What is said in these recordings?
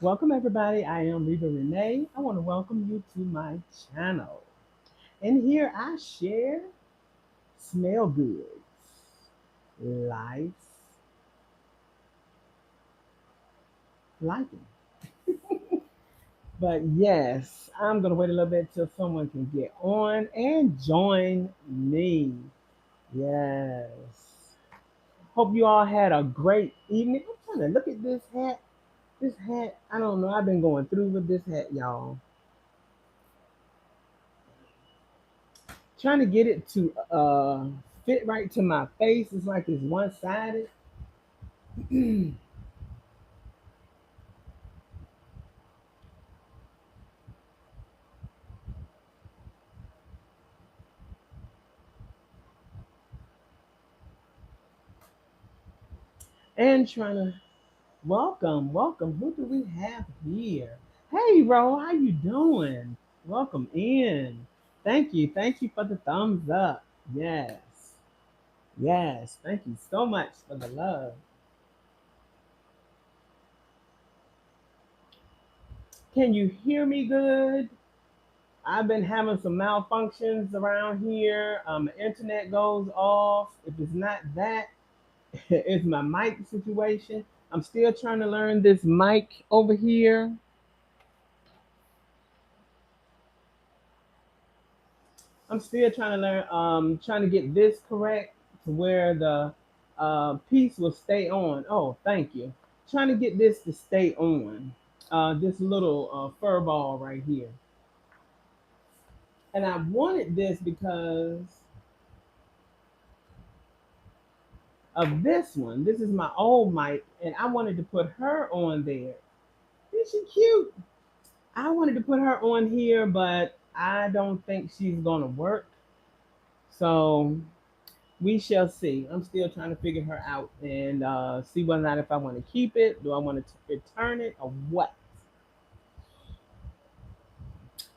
Welcome everybody. I am Reba Renee. I want to welcome you to my channel. And here I share smell goods, life, liking. But yes, I'm gonna wait a little bit till someone can get on and join me. Yes. Hope you all had a great evening. I'm trying to look at this hat. This hat, I don't know. I've been going through with this hat, y'all. Trying to get it to fit right to my face. It's like it's one sided. And trying to welcome. Who do we have here? Hey, Ro, how you doing? Welcome in. Thank you for the thumbs up. Yes, yes. Thank you so much for the love. Can you hear me good? I've been having some malfunctions around here. The internet goes off. If it's not that, it's my mic situation. I'm still trying to learn this mic over here. I'm still trying to learn, trying to get this correct to where the piece will stay on. Oh, thank you. Trying to get this to stay on. This little fur ball right here. And I wanted this because of this one. This is my old mic, and I wanted to put her on there. Isn't she cute? I wanted to put her on here, but I don't think she's gonna work. So we shall see. I'm still trying to figure her out and see whether or not if I want to keep it, do I want to return it, or what.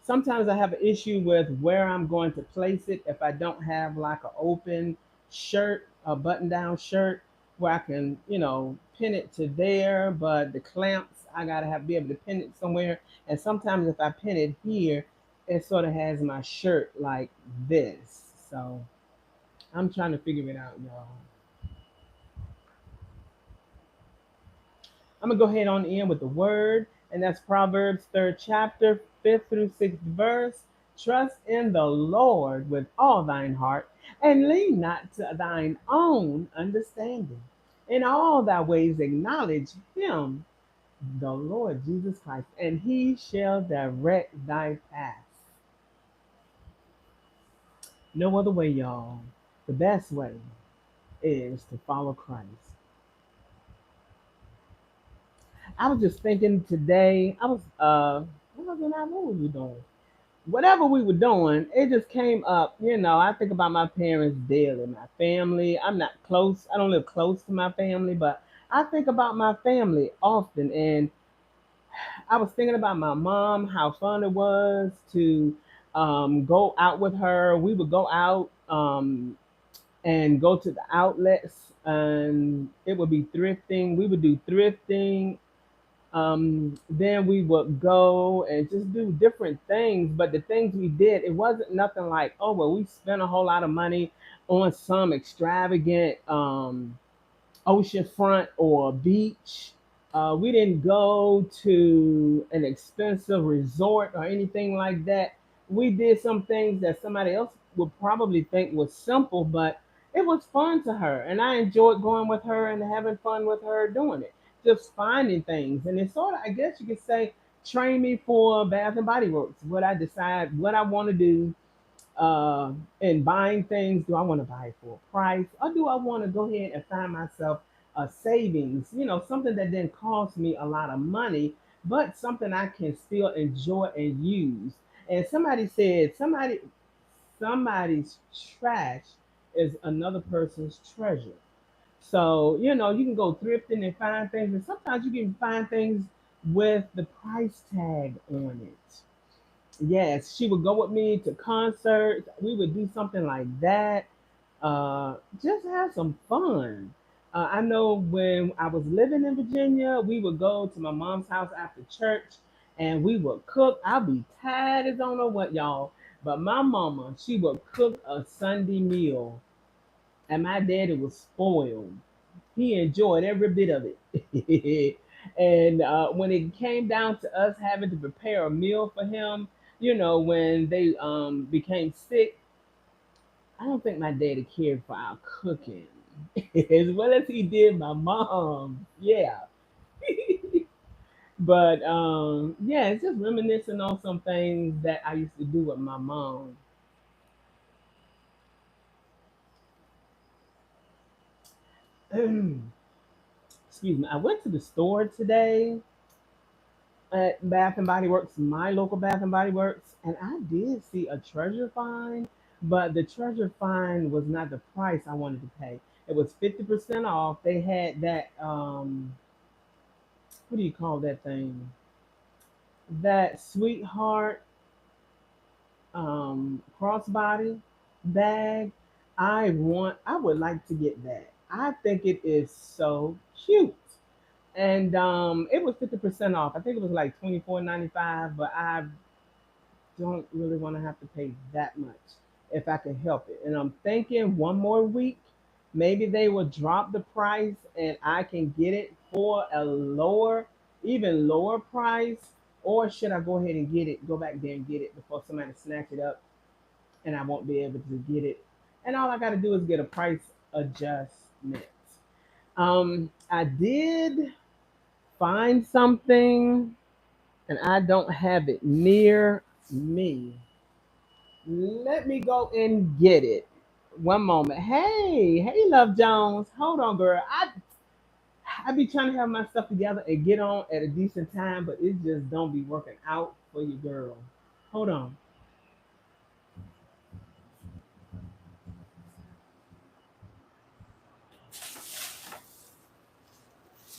Sometimes I have an issue with where I'm going to place it if I don't have like an open shirt, a button down shirt where I can, pin it to there, but the clamps I gotta have be able to pin it somewhere. And sometimes if I pin it here, it sort of has my shirt like this. So I'm trying to figure it out, y'all. I'm gonna go ahead on in with the word, and that's Proverbs third chapter, fifth through sixth verse. Trust in the Lord with all thine heart, and lean not to thine own understanding. In all thy ways acknowledge him, the Lord Jesus Christ, and he shall direct thy paths. No other way, y'all. The best way is to follow Christ. I was just thinking today, what were we doing? Whatever we were doing, it just came up. I think about my parents daily, my family. I'm not close, I don't live close to my family, but I think about my family often. And I was thinking about my mom, how fun it was to go out with her. We would go out and go to the outlets, and it would be thrifting. We would do thrifting. Then we would go and just do different things. But the things we did, it wasn't nothing like, oh, well, we spent a whole lot of money on some extravagant oceanfront or beach. We didn't go to an expensive resort or anything like that. We did some things that somebody else would probably think was simple, but it was fun to her. And I enjoyed going with her and having fun with her doing it, just finding things. And it sort of, I guess you could say, train me for Bath and Body Works. What I decide, what I want to do, in buying things. Do I want to buy it for a price, or do I want to go ahead and find myself a savings? Something that didn't cost me a lot of money, but something I can still enjoy and use. And somebody said, somebody's trash is another person's treasure. So, you can go thrifting and find things, and sometimes you can find things with the price tag on it. Yes, she would go with me to concerts. We would do something like that. Just have some fun. I know when I was living in Virginia, we would go to my mom's house after church and we would cook. I'll be tired as I don't know what, y'all. But my mama, she would cook a Sunday meal, and my daddy was spoiled. He enjoyed every bit of it. And when it came down to us having to prepare a meal for him, when they became sick, I don't think my daddy cared for our cooking as well as he did my mom. Yeah. But yeah, it's just reminiscing on some things that I used to do with my mom. Excuse me. I went to the store today at Bath and Body Works, my local Bath and Body Works, and I did see a treasure find, but the treasure find was not the price I wanted to pay. It was 50% off. They had that what do you call that thing? That sweetheart crossbody bag. I would like to get that. I think it is so cute. And it was 50% off. I think it was like 24.95, but I don't really want to have to pay that much if I can help it. And I'm thinking one more week, maybe they will drop the price and I can get it for a even lower price. Or should I go ahead and go back there and get it before somebody snatch it up and I won't be able to get it? And all I got to do is get a price adjustment. I did find something and I don't have it near me. Let me go and get it. One moment. Hey, Love Jones. Hold on, girl. I be trying to have my stuff together and get on at a decent time, but it just don't be working out for you, girl. Hold on.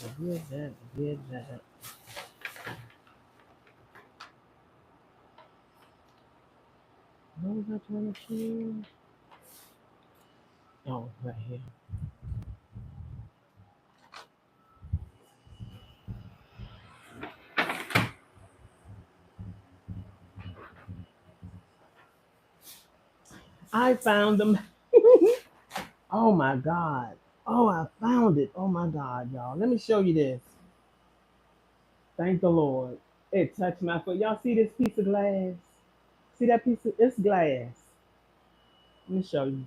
I did that. I did that. What was I trying to choose? Oh, right here. I found them. Oh my God. Oh, I found it. Oh my God, y'all. Let me show you this. Thank the Lord. It touched my foot. Y'all see this piece of glass? See that piece of it's glass. Let me show you.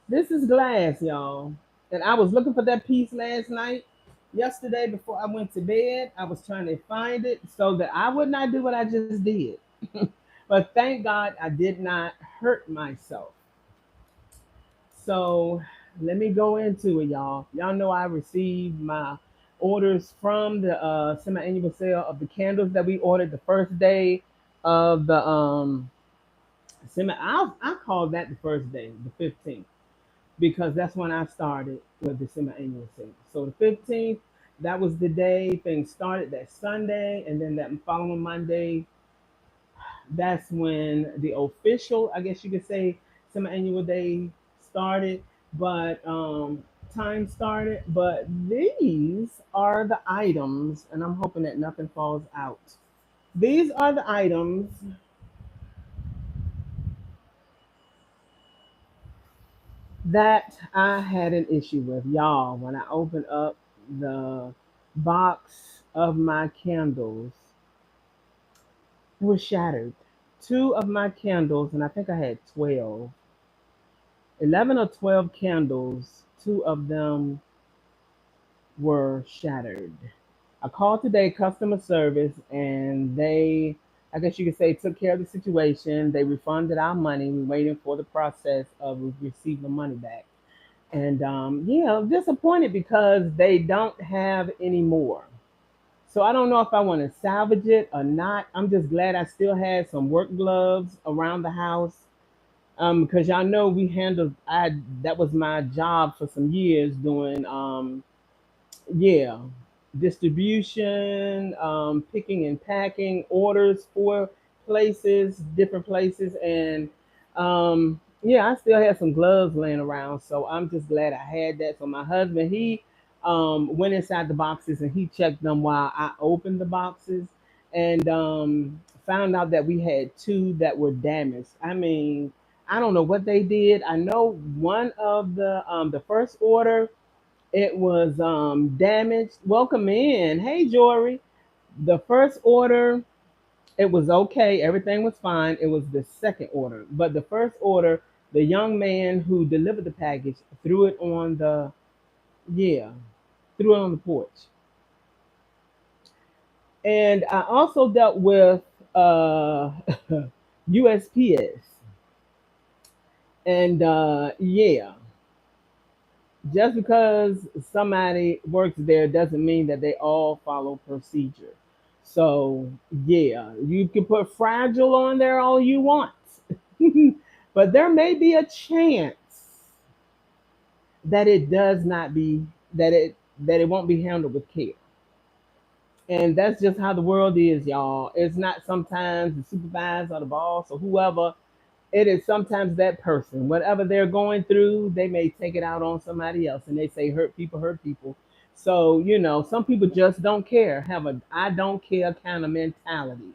This is glass, y'all. And I was looking for that piece last night. Yesterday before I went to bed, I was trying to find it so that I would not do what I just did. But thank God I did not hurt myself. So let me go into it, y'all. Y'all know I received my orders from the semi-annual sale of the candles that we ordered the first day of the I call that the first day, the 15th, because that's when I started with the semi-annual sale. So the 15th, that was the day things started that Sunday, and then that following Monday, that's when the official, I guess you could say, semi-annual day started, but time started. But these are the items, and I'm hoping that nothing falls out. These are the items that I had an issue with, y'all. When I opened up the box of my candles, it was shattered. Two of my candles, and I think I had 12, 11 or 12 candles, two of them were shattered. I called today customer service and they, I guess you could say, took care of the situation. They refunded our money. We're waiting for the process of receiving the money back. And yeah, I'm disappointed because they don't have any more. So I don't know if I want to salvage it or not. I'm just glad I still had some work gloves around the house. Because y'all know we handled I that was my job for some years doing yeah, distribution, picking and packing orders for places, different places, and Yeah, I still had some gloves laying around, so I'm just glad I had that. So my husband, he went inside the boxes and he checked them while I opened the boxes, and found out that we had two that were damaged. I mean, I don't know what they did. I know one of the first order, it was damaged. Welcome in. Hey, Jory. The first order, it was okay. Everything was fine. It was the second order. But the first order, the young man who delivered the package threw it on the, yeah, threw it on the porch. And I also dealt with uh USPS. And yeah, just because somebody works there doesn't mean that they all follow procedure. So yeah, you can put fragile on there all you want. But there may be a chance that it does not be that it won't be handled with care. And that's just how the world is, y'all. It's not sometimes the supervisor or the boss or whoever. It is sometimes that person. Whatever they're going through, they may take it out on somebody else. And they say hurt people hurt people. So, some people just don't care, have a I don't care kind of mentality.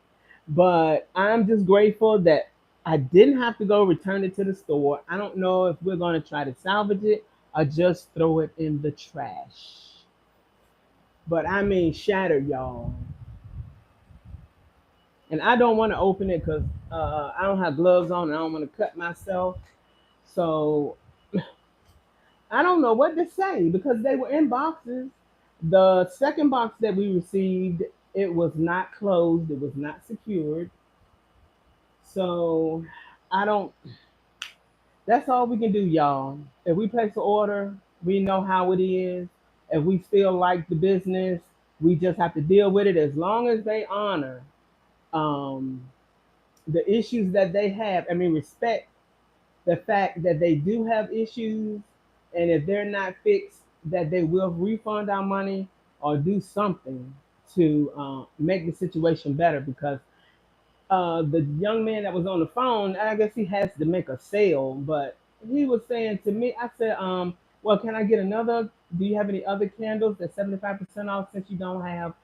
But I'm just grateful that I didn't have to go return it to the store. I don't know if we're going to try to salvage it or just throw it in the trash. But I mean, shattered, y'all. And I don't want to open it because I don't have gloves on and I don't want to cut myself. So I don't know what to say because they were in boxes. The second box that we received, it was not closed, it was not secured. So I don't, that's all we can do, y'all. If we place an order, we know how it is. If we still like the business, we just have to deal with it as long as they honor um, the issues that they have. I mean, respect the fact that they do have issues, and if they're not fixed, that they will refund our money or do something to make the situation better. Because the young man that was on the phone, I guess he has to make a sale, but he was saying to me, I said, well, can I get another? Do you have any other candles that's 75% off since you don't have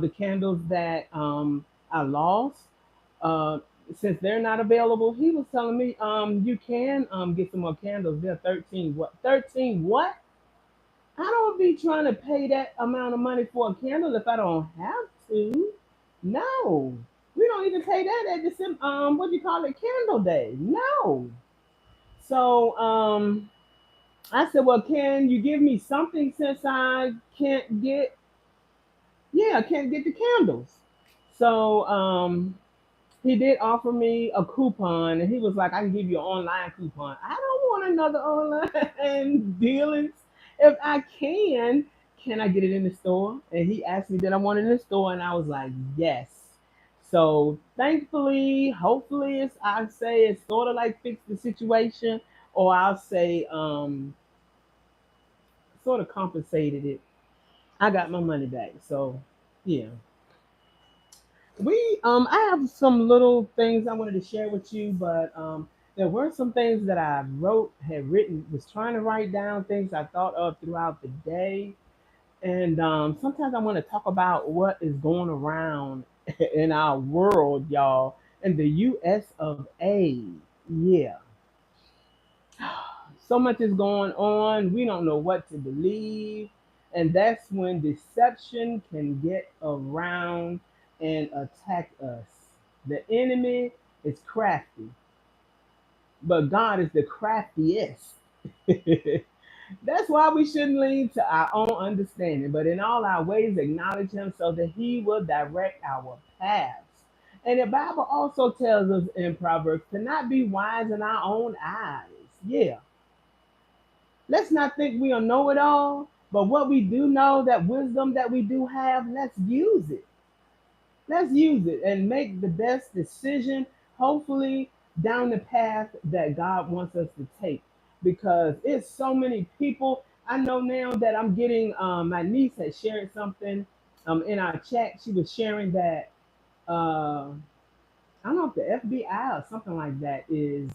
the candles that I lost? Uh, since they're not available, he was telling me, you can get some more candles. They're 13 what? 13 what? I don't be trying to pay that amount of money for a candle if I don't have to. No, we don't even pay that at December. What do you call it? Candle Day. No. So I said, well, can you give me something since I can't get? Yeah, I can't get the candles. So he did offer me a coupon, and he was like, I can give you an online coupon. I don't want another online dealings. If I can I get it in the store? And he asked me that I want it in the store, and I was like, yes. So thankfully, hopefully, I say it's sort of like fix the situation, or I'll say sort of compensated it. I got my money back. So yeah. I have some little things I wanted to share with you, but there were some things that I had written, was trying to write down things I thought of throughout the day. And sometimes I want to talk about what is going around in our world, y'all, in the US of A. Yeah. So much is going on. We don't know what to believe. And that's when deception can get around and attack us. The enemy is crafty, but God is the craftiest. That's why we shouldn't lean to our own understanding, but in all our ways acknowledge Him so that He will direct our paths. And the Bible also tells us in Proverbs to not be wise in our own eyes. Yeah, let's not think we'll know it all, but what we do know, that wisdom that we do have, let's use it. Let's use it and make the best decision, hopefully, down the path that God wants us to take. Because it's so many people. I know now that I'm getting, my niece had shared something in our chat. She was sharing that, I don't know if the FBI or something like that is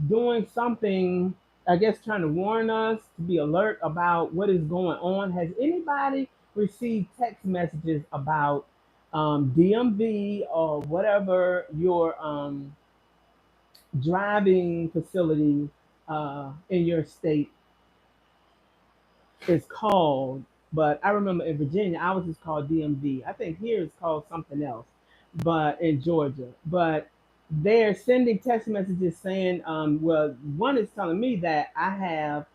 doing something, I guess, trying to warn us to be alert about what is going on. Has anybody received text messages about DMV or whatever your driving facility in your state is called? But I remember in Virginia, ours is called DMV. I think here it's called something else, but in Georgia. But they're sending text messages saying, well, one is telling me that I have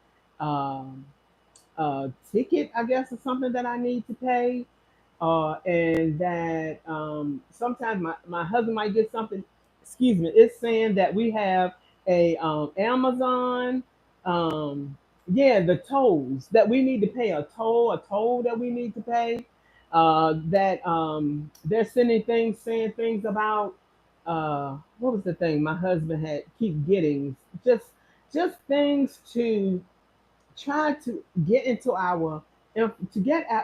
um, a ticket, I guess, or something that I need to pay, and that sometimes my husband might get something. Excuse me. It's saying that we have a Amazon. Um, yeah, the tolls that we need to pay, a toll that we need to pay. That they're sending things, saying things about what was the thing my husband had keep getting, just just things to try to get into our to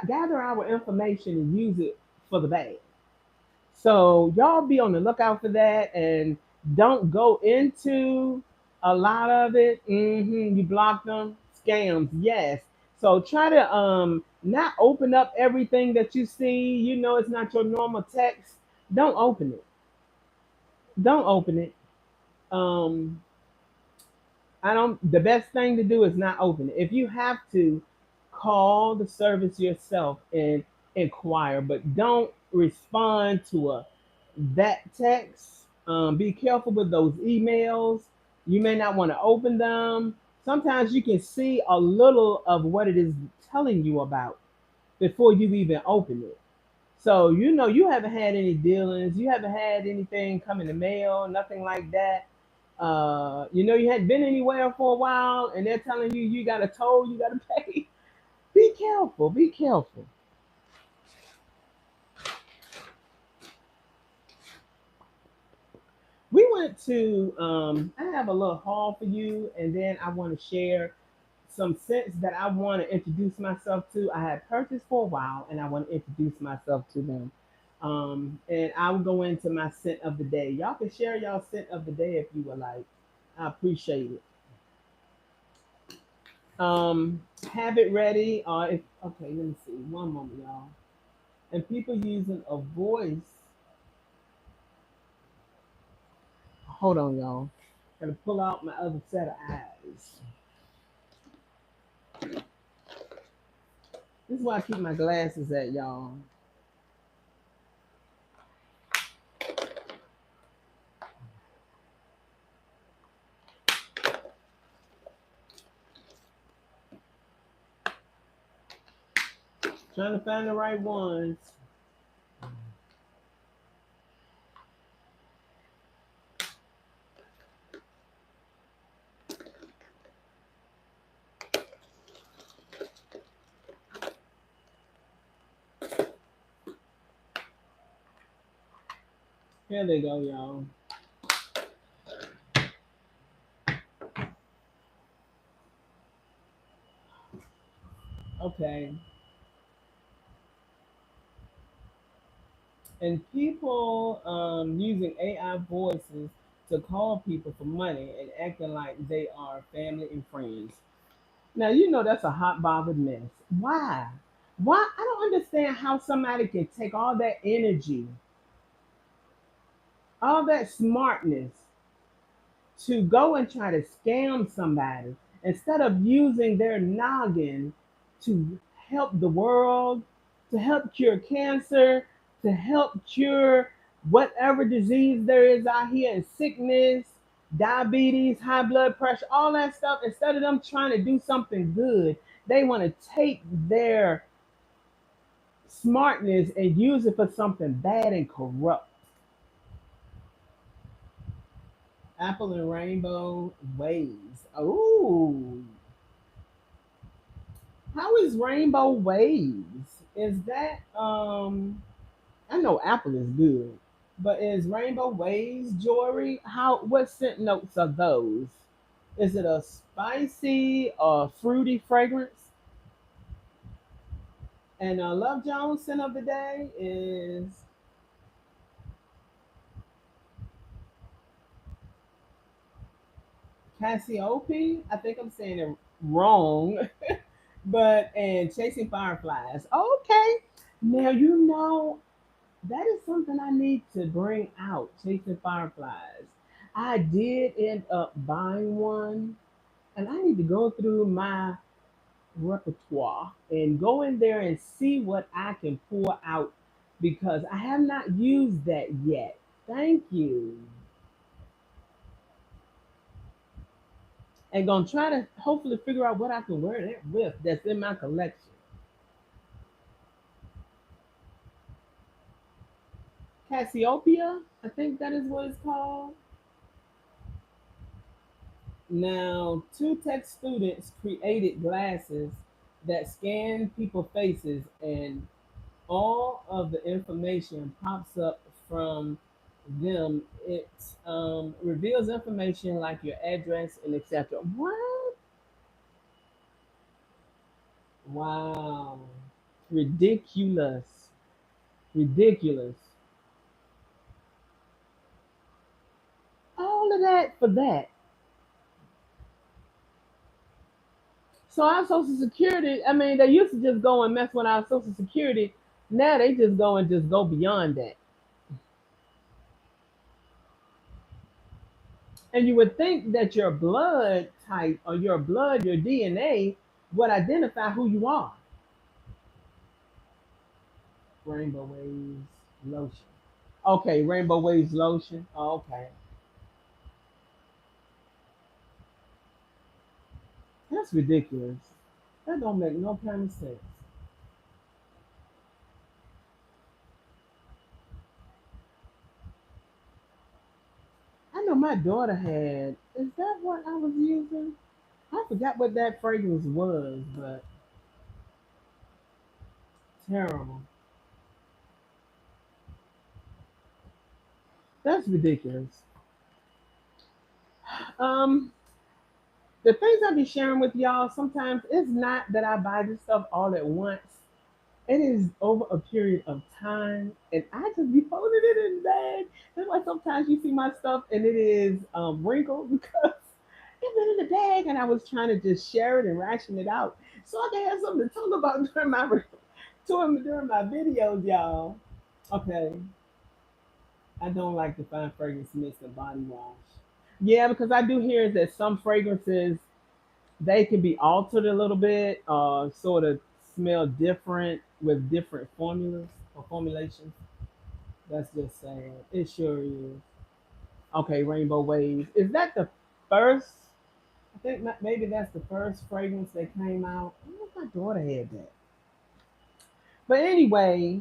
gather our information and use it for the bad. So y'all be on the lookout for that and don't go into a lot of it. You block them scams, yes. So try to not open up everything that you see. You know it's not your normal text. Don't open it. Don't open it. Um, I don't. The best thing to do is not open it. If you have to, call the service yourself and inquire, but don't respond to a that text. Be careful with those emails. You may not want to open them. Sometimes you can see a little of what it is telling you about before you even open it. So you know you haven't had any dealings, you haven't had anything come in the mail, nothing like that. You know you hadn't been anywhere for a while, and they're telling you you got a toll, you got to pay. Be careful. Be careful. We went to. I have a little haul for you, and then I want to share some scents that I want to introduce myself to. I had purchased for a while, and I want to introduce myself to them. And I will go into my scent of the day. Y'all can share y'all scent of the day if you would like. I appreciate it. Have it ready. If okay, let me see. One moment, y'all. And people using a voice. Hold on, y'all. Gotta pull out my other set of eyes. This is why I keep my glasses at, y'all. Trying to find the right ones. Here they go, y'all. Okay. And people using AI voices to call people for money and acting like they are family and friends. Now you know that's a hot bothered mess. Why? Why? I don't understand how somebody can take all that energy, all that smartness, to go and try to scam somebody instead of using their noggin to help the world, to help cure cancer, to help cure whatever disease there is out here and sickness, diabetes, high blood pressure, all that stuff. Instead of them trying to do something good, they want to take their smartness and use it for something bad and corrupt. Apple and rainbow waves. Oh, how is rainbow waves? Is that I know Apple is good, but is rainbow waves jewelry? How what scent notes are those? Is it a spicy or fruity fragrance? And Love Jones scent of the day is Cassiope. I think I'm saying it wrong, but and chasing fireflies. Okay, now you know that is something I need to bring out. Chasing fireflies. I did end up buying one, and I need to go through my repertoire and go in there and see what I can pour out because I have not used that yet. Thank you. And gonna try to hopefully figure out what I can wear that with that's in my collection. Cassiopeia, I think that is what it's called. Now, two tech students created glasses that scan people's faces and all of the information pops up from them. It reveals information like your address and etc. What? Wow. Ridiculous. Ridiculous. All of that for that. So our social security, I mean, they used to just go and mess with our social security. Now they just go and just go beyond that. And you would think that your blood type or your blood, your DNA would identify who you are. Rainbow Waves lotion. Okay, Rainbow Waves lotion. Oh, okay. That's ridiculous. That don't make no kind of sense. I know my daughter had. Is that what I was using? I forgot what that fragrance was, but terrible. That's ridiculous. Um, the things I be sharing with y'all sometimes it's not that I buy this stuff all at once. It is over a period of time, and I just be holding it in bag. That's why sometimes you see my stuff and it is wrinkled because it's been in the bag, and I was trying to just share it and ration it out so I can have something to talk about during my videos, y'all. Okay, I don't like to find fragrance mist and body wash. Yeah, because I do hear that some fragrances they can be altered a little bit, sort of smell different with different formulas or formulations. That's just saying. It sure is. Okay, Rainbow Waves. Is that the first? I think maybe that's the first fragrance that came out. I wonder if my daughter had that. But anyway,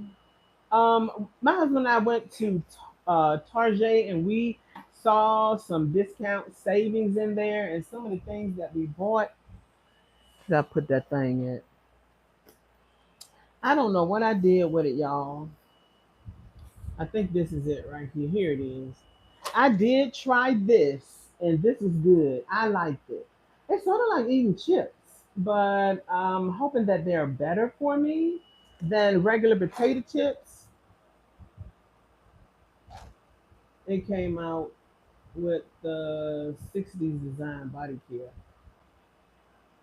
my husband and I went to Target and we saw some discount savings in there and some of the things that we bought. Did I put that thing in? I don't know what I did with it, y'all. I think this is it right here. Here it is. I did try this, and this is good. I liked it. It's sort of like eating chips, but I'm hoping that they're better for me than regular potato chips. It came out with the 60s design body care.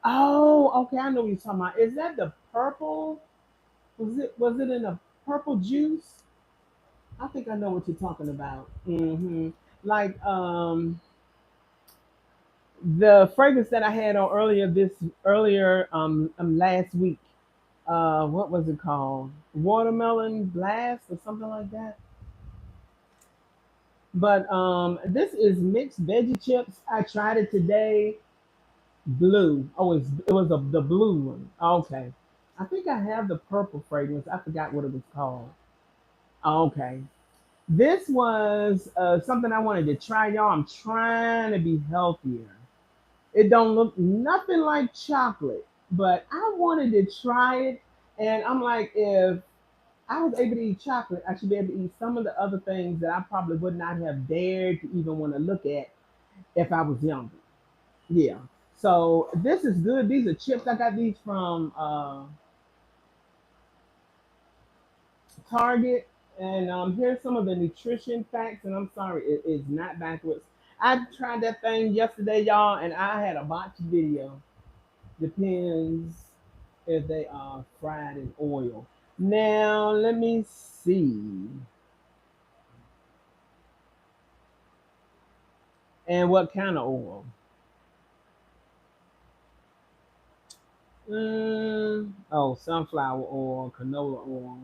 Oh, okay. I know what you're talking about. Is that the purple? Was it in a purple juice? I think I know what you're talking about. Like the fragrance that I had on earlier last week. What was it called? Watermelon blast or something like that. But this is mixed veggie chips. I tried it today. Blue. Oh, it was the blue one. Okay. I think I have the purple fragrance. I forgot what it was called. Okay. This was something I wanted to try, y'all. I'm trying to be healthier. It don't look nothing like chocolate, but I wanted to try it, and I'm like, if I was able to eat chocolate, I should be able to eat some of the other things that I probably would not have dared to even want to look at if I was younger. Yeah. So this is good. These are chips. I got these from Target, and here's some of the nutrition facts. And I'm sorry, it is not backwards. I tried that thing yesterday, y'all, and I had a botched video. Depends if they are fried in oil. Now, let me see. And what kind of oil? Oh, sunflower oil, canola oil.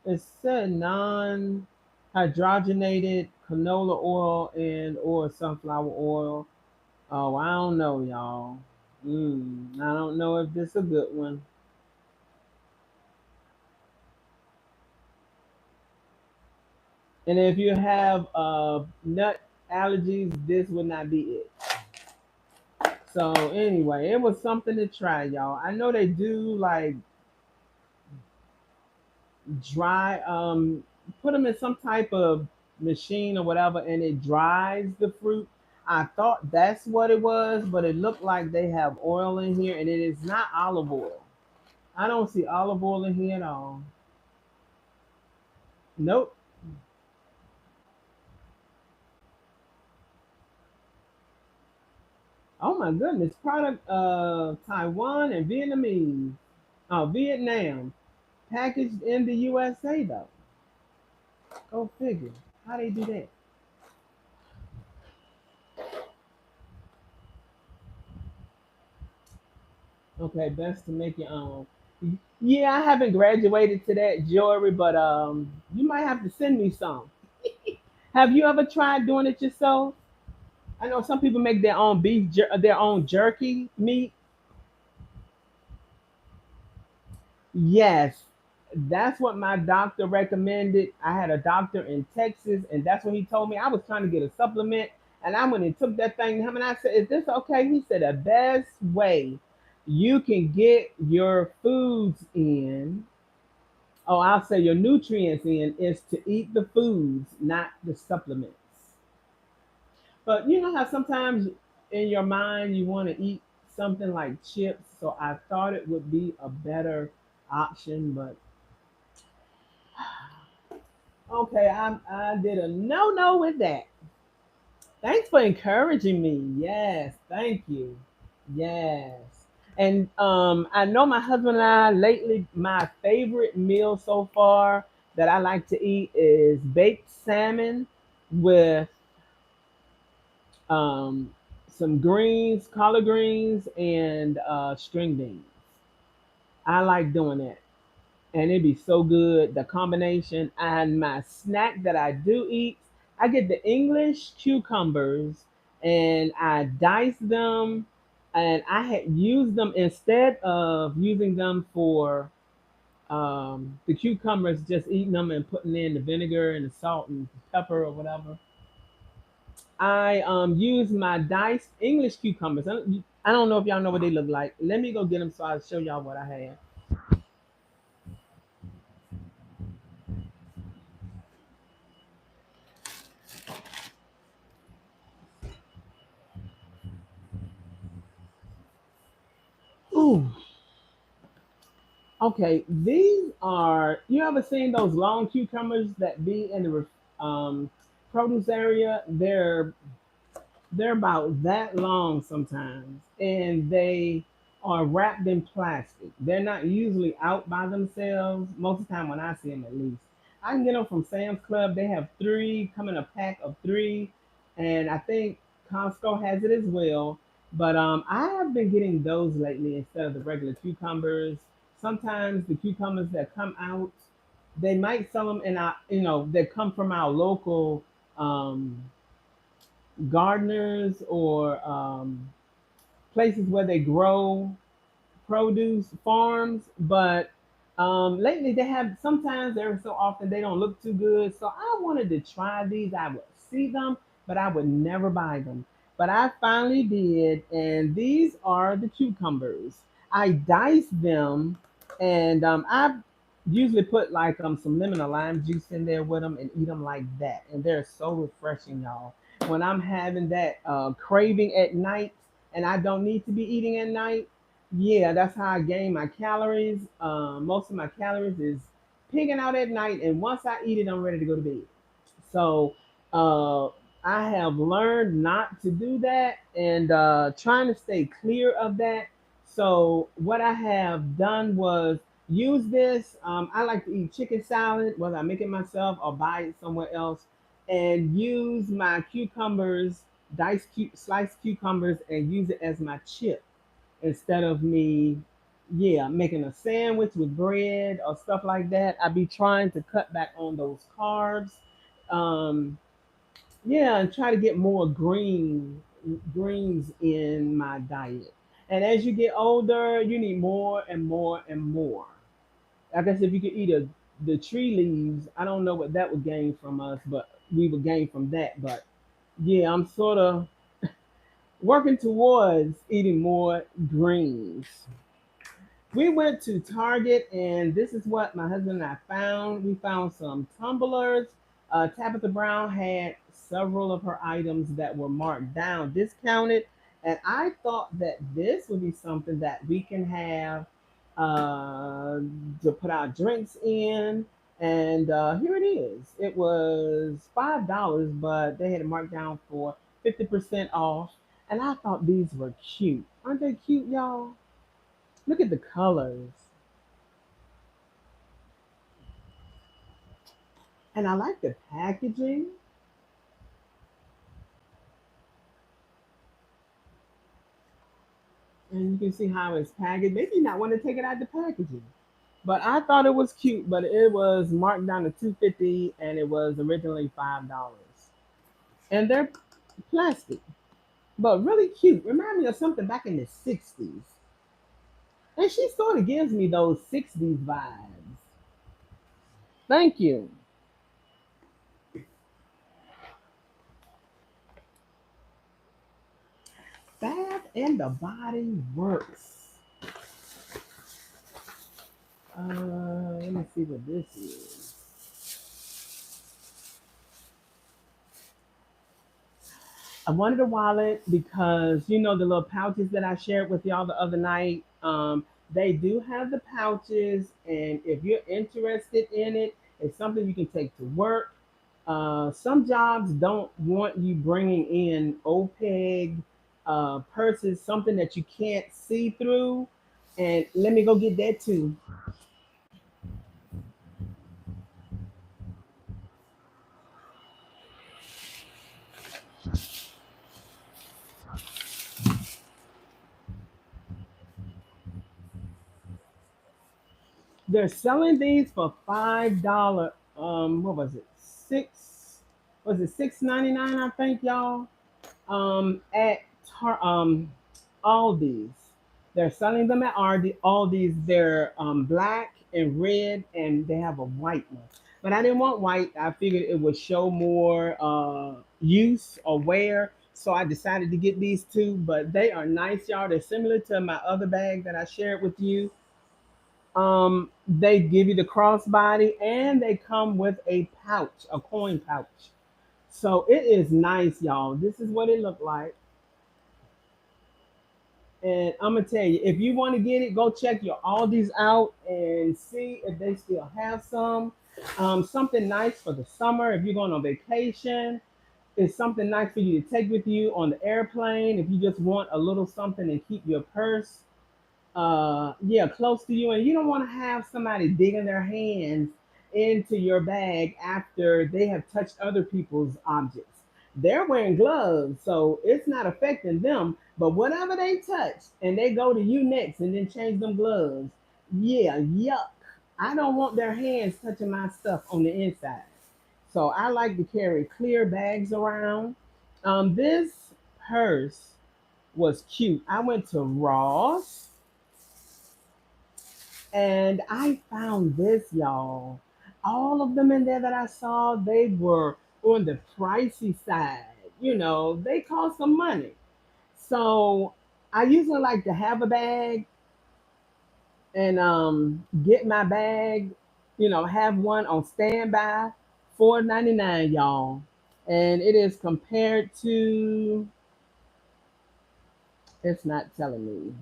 It said non-hydrogenated canola oil and or sunflower oil. Oh, I don't know, y'all. I don't know if this is a good one. And if you have nut allergies, this would not be it. So anyway, it was something to try, y'all. I know they do like dry, put them in some type of machine or whatever, and it dries the fruit. I thought that's what it was, but it looked like they have oil in here, and it is not olive oil. I don't see olive oil in here at all. Nope. Oh my goodness, product Taiwan and Vietnamese. Oh, Vietnam. Packaged in the USA though. Go figure. How they do that? Okay, best to make your own. Yeah, I haven't graduated to that jewelry, but you might have to send me some. Have you ever tried doing it yourself? I know some people make their own their own jerky meat. Yes, that's what my doctor recommended. I had a doctor in Texas, and that's what he told me. I was trying to get a supplement, and I went and took that thing to him, and I said, "Is this okay?" He said, "The best way you can get your foods in, oh, I'll say your nutrients in, is to eat the foods, not the supplements." But you know how sometimes in your mind you want to eat something like chips, so I thought it would be a better option, but okay, I did a no with that. Thanks for encouraging me. Yes, thank you. Yes. And I know my husband and I lately, my favorite meal so far that I like to eat is baked salmon with um, some greens, collard greens, and string beans. I like doing that. And it'd be so good. The combination and my snack that I do eat, I get the English cucumbers and I dice them, and I had used them instead of using them for the cucumbers, just eating them and putting in the vinegar and the salt and pepper or whatever. I use my diced English cucumbers. I don't know if y'all know what they look like. Let me go get them so I'll show y'all what I have. Ooh. Okay, these are. You ever seen those long cucumbers that be in the produce area? They're about that long sometimes, and they are wrapped in plastic. They're not usually out by themselves. Most of the time, when I see them, at least, I can get them from Sam's Club. They have three, come in a pack of three, and I think Costco has it as well. But I have been getting those lately instead of the regular cucumbers. Sometimes the cucumbers that come out, they might sell them in our, they come from our local um, gardeners or places where they grow produce farms, but lately they have sometimes every so often they don't look too good. So I wanted to try these. I would see them, but I would never buy them. But I finally did, and these are the cucumbers. I dice them, and I usually put like some lemon or lime juice in there with them and eat them like that. And they're so refreshing, y'all. When I'm having that craving at night, and I don't need to be eating at night, yeah, that's how I gain my calories. Most of my calories is pigging out at night, and once I eat it, I'm ready to go to bed. So Uh, I have learned not to do that and trying to stay clear of that. So what I have done was use this. I like to eat chicken salad, whether I make it myself or buy it somewhere else, and use my cucumbers, sliced cucumbers, and use it as my chip instead of me, yeah, making a sandwich with bread or stuff like that. I be trying to cut back on those carbs. Um, yeah, and try to get more greens in my diet. And as you get older, you need more and more and more. I guess if you could eat the tree leaves, I don't know what that would gain from us, but we would gain from that. But yeah, I'm sort of working towards eating more greens. We went to Target, and this is what my husband and I found. We found some tumblers. Tabitha Brown had several of her items that were marked down, discounted, and I thought that this would be something that we can have uh, to put our drinks in. And here it is. It was $5, but they had it marked down for 50% off. And I thought these were cute. Aren't they cute, y'all? Look at the colors. And I like the packaging. And you can see how it's packaged. Maybe you not want to take it out the packaging. But I thought it was cute, but it was marked down to 250 and it was originally $5. And they're plastic, but really cute. Remind me of something back in the 60s. And she sort of gives me those 60s vibes. Thank you. Bath and the Body Works. Let me see what this is. I wanted a wallet because you know the little pouches that I shared with y'all the other night. They do have the pouches, and if you're interested in it, it's something you can take to work. Some jobs don't want you bringing in OPEG purses, something that you can't see through. And let me go get that too. They're selling these for $5. What was it? Six? Was it 6.99? I think y'all. At Aldi's. They're selling them at Aldi's. They're black and red, and they have a white one. But I didn't want white. I figured it would show more use or wear. So I decided to get these two. But they are nice, y'all. They're similar to my other bag that I shared with you. They give you the crossbody, and they come with a pouch, a coin pouch. So it is nice, y'all. This is what it looked like. And I'm gonna tell you, if you want to get it, go check your Aldi's out and see if they still have some. Something nice for the summer if you're going on vacation. It's something nice for you to take with you on the airplane if you just want a little something and keep your purse yeah, close to you, and you don't want to have somebody digging their hands into your bag after they have touched other people's objects. They're wearing gloves, so it's not affecting them, but whatever they touch and they go to you next and then change them gloves, yeah, yuck. I don't want their hands touching my stuff on the inside. So I like to carry clear bags around. This purse was cute. I went to Ross and I found this, y'all. All of them in there that I saw, they were on the pricey side. You know, they cost some money. So I usually like to have a bag and get my bag, you know, have one on standby, 4.99, y'all. And it is compared to, it's not telling me.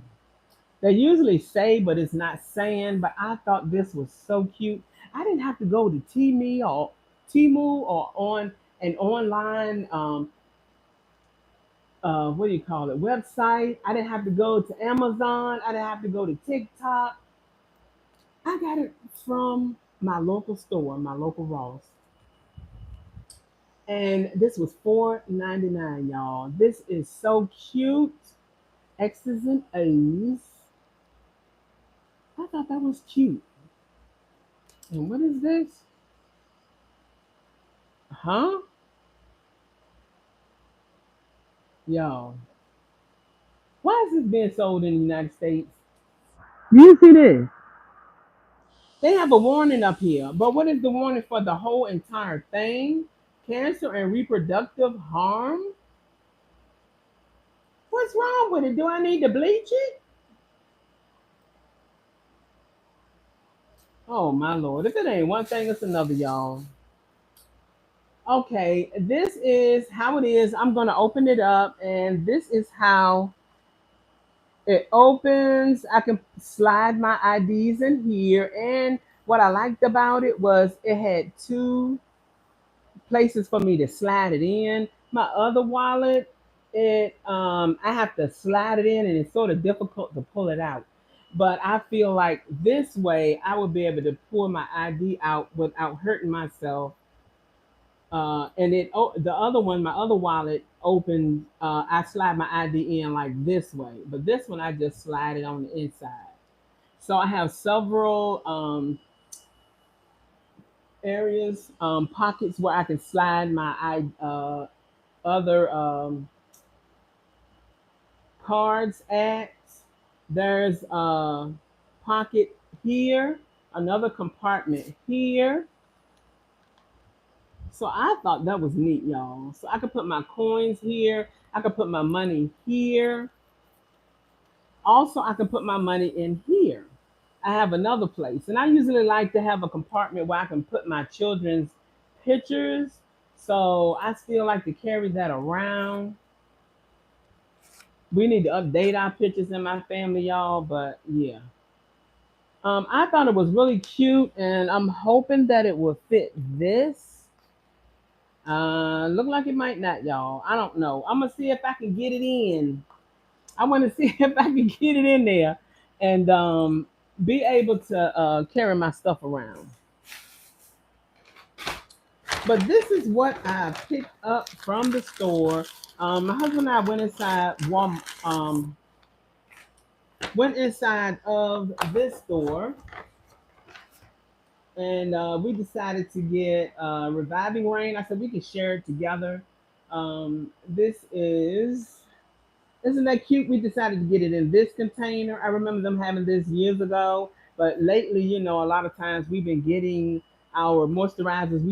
They usually say, but it's not saying. But I thought this was so cute. I didn't have to go to Temu or on an online what do you call it, website. I didn't have to go to Amazon. I didn't have to go to TikTok. I got it from my local store, my local Ross. And this was $4.99, y'all. This is so cute. X's and A's. I thought that was cute. And what is this? Huh? Y'all. Why is this being sold in the United States? Do you see this? They have a warning up here. But what is the warning for the whole entire thing? Cancer and reproductive harm? What's wrong with it? Do I need to bleach it? Oh my lord. If it ain't one thing, it's another, y'all. Okay, this is how it is. I'm gonna open it up, and this is how it opens. I can slide my IDs in here, and what I liked about it was it had two places for me to slide it in. My other wallet, it I have to slide it in, and it's sort of difficult to pull it out. But I feel like this way I would be able to pull my ID out without hurting myself. And the other one, my other wallet opened. I slide my ID in like this way, but this one I just slide it on the inside. So I have several areas, pockets where I can slide my other cards at. There's a pocket here, another compartment here. So I thought that was neat, y'all. So I could put my coins here. I could put my money here. Also, I can put my money in here. I have another place, and I usually like to have a compartment where I can put my children's pictures. So I still like to carry that around. We need to update our pictures in my family, y'all. But yeah, I thought it was really cute, and I'm hoping that it will fit this. Look like it might not, y'all. I don't know. I'm gonna see if I can get it in. I want to see if I can get it in there, and be able to carry my stuff around. But this is what I picked up from the store. My husband and I went inside of this store, and we decided to get Reviving Rain. I said we could share it together. This is Isn't that cute? We decided to get it in this container. I remember them having this years ago, but lately, a lot of times we've been getting our moisturizers.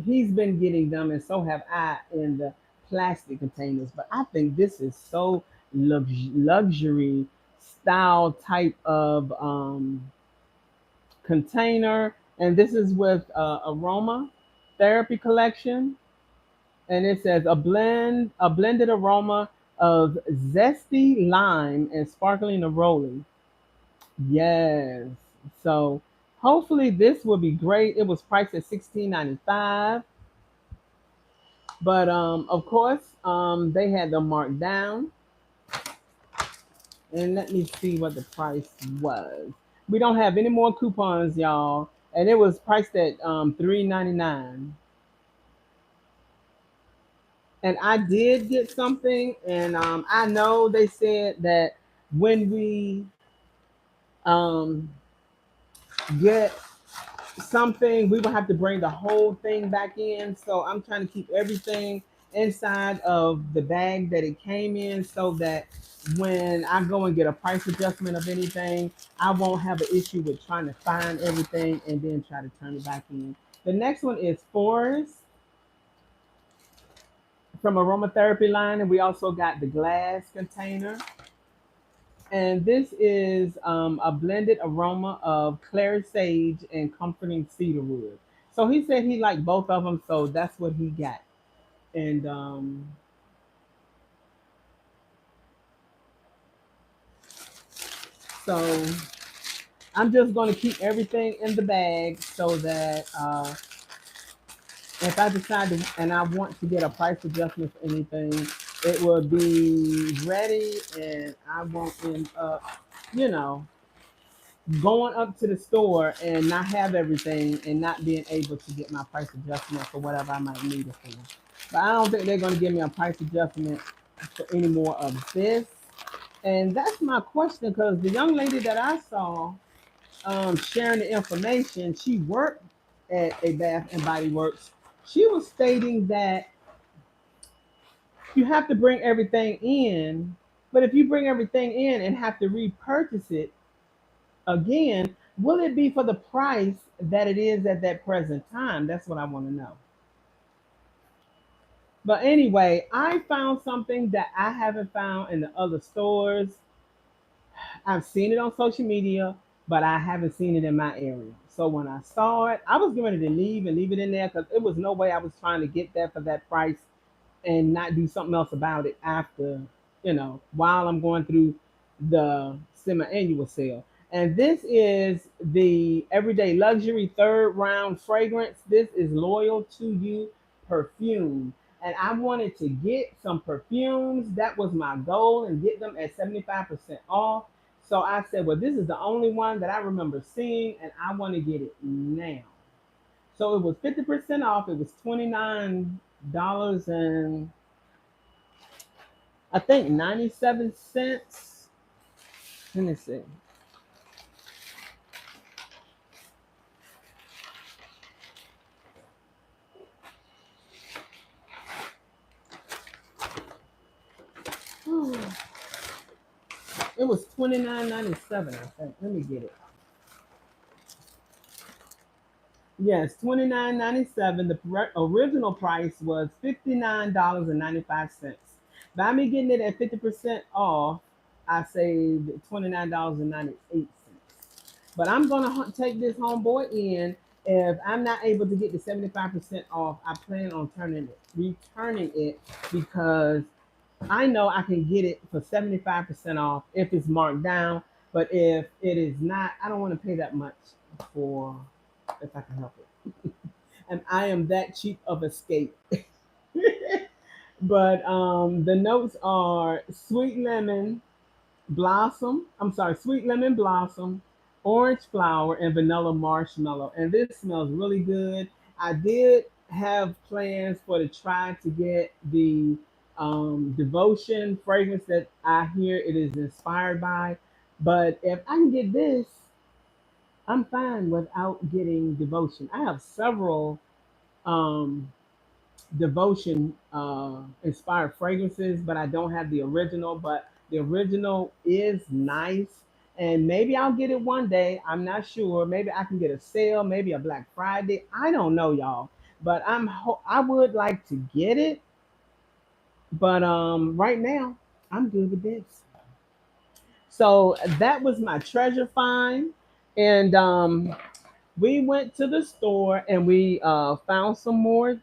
He's been getting them, and so have I, in the plastic containers. But I think this is so luxury style type of container, and this is with aroma therapy collection, and it says a blended aroma of zesty lime and sparkling neroli. Yes. So hopefully this will be great. It was priced at 16.95, but of course they had them marked down. And let me see what the price was. We don't have any more coupons, y'all, and it was priced at 3.99. And I did get something, and I know they said that when we um, get something, we will have to bring the whole thing back in. So I'm trying to keep everything inside of the bag that it came in, so that when I go and get a price adjustment of anything, I won't have an issue with trying to find everything and then try to turn it back in. The next one is Forest from Aromatherapy line, and we also got the glass container. And this is a blended aroma of clary sage and comforting cedar wood. So he said he liked both of them, so that's what he got. And so I'm just going to keep everything in the bag so that If I decide to, and I want to get a price adjustment for anything, it will be ready, and I won't end up, you know, going up to the store and not have everything and not being able to get my price adjustment for whatever I might need it for. But I don't think they're going to give me a price adjustment for any more of this. And that's my question, because the young lady that I saw sharing the information, she worked at a Bath and Body Works. She was stating that you have to bring everything in, but if you bring everything in and have to repurchase it again, will it be for the price that it is at that present time? That's what I want to know. But anyway, I found something that I haven't found in the other stores. I've seen it on social media, but I haven't seen it in my area. So when I saw it, I was getting ready to leave and leave it in there because it was no way I was trying to get that for that price and not do something else about it after, while I'm going through the semi-annual sale. And this is the Everyday Luxury third round fragrance. This is Loyal to You perfume. And I wanted to get some perfumes. That was my goal, and get them at 75% off. So I said, well, this is the only one that I remember seeing, and I want to get it now. So it was 50% off. It was $29 and I think 97 cents. Let me see. It was 29.97, I think. Let me get it. Yes, 29.97. The original price was $59.95. By me getting it at 50% off, I saved $29.98. But I'm gonna take this homeboy in. If I'm not able to get the 75% off, I plan on returning it, because I know I can get it for 75% off if it's marked down. But if it is not, I don't want to pay that much for, if I can help it. And I am that cheap of escape. But the notes are sweet lemon blossom. I'm sorry, sweet lemon blossom, orange flower, and vanilla marshmallow. And this smells really good. I did have plans for to try to get the devotion fragrance that I hear it is inspired by. But if I can get this, I'm fine without getting devotion. I have several um, devotion inspired fragrances, but I don't have the original. But the original is nice, and maybe I'll get it one day. I'm not sure. Maybe I can get a sale, maybe a Black Friday. I don't know, y'all. But I would like to get it, but right now I'm good with this. So that was my treasure find, and we went to the store and we found some more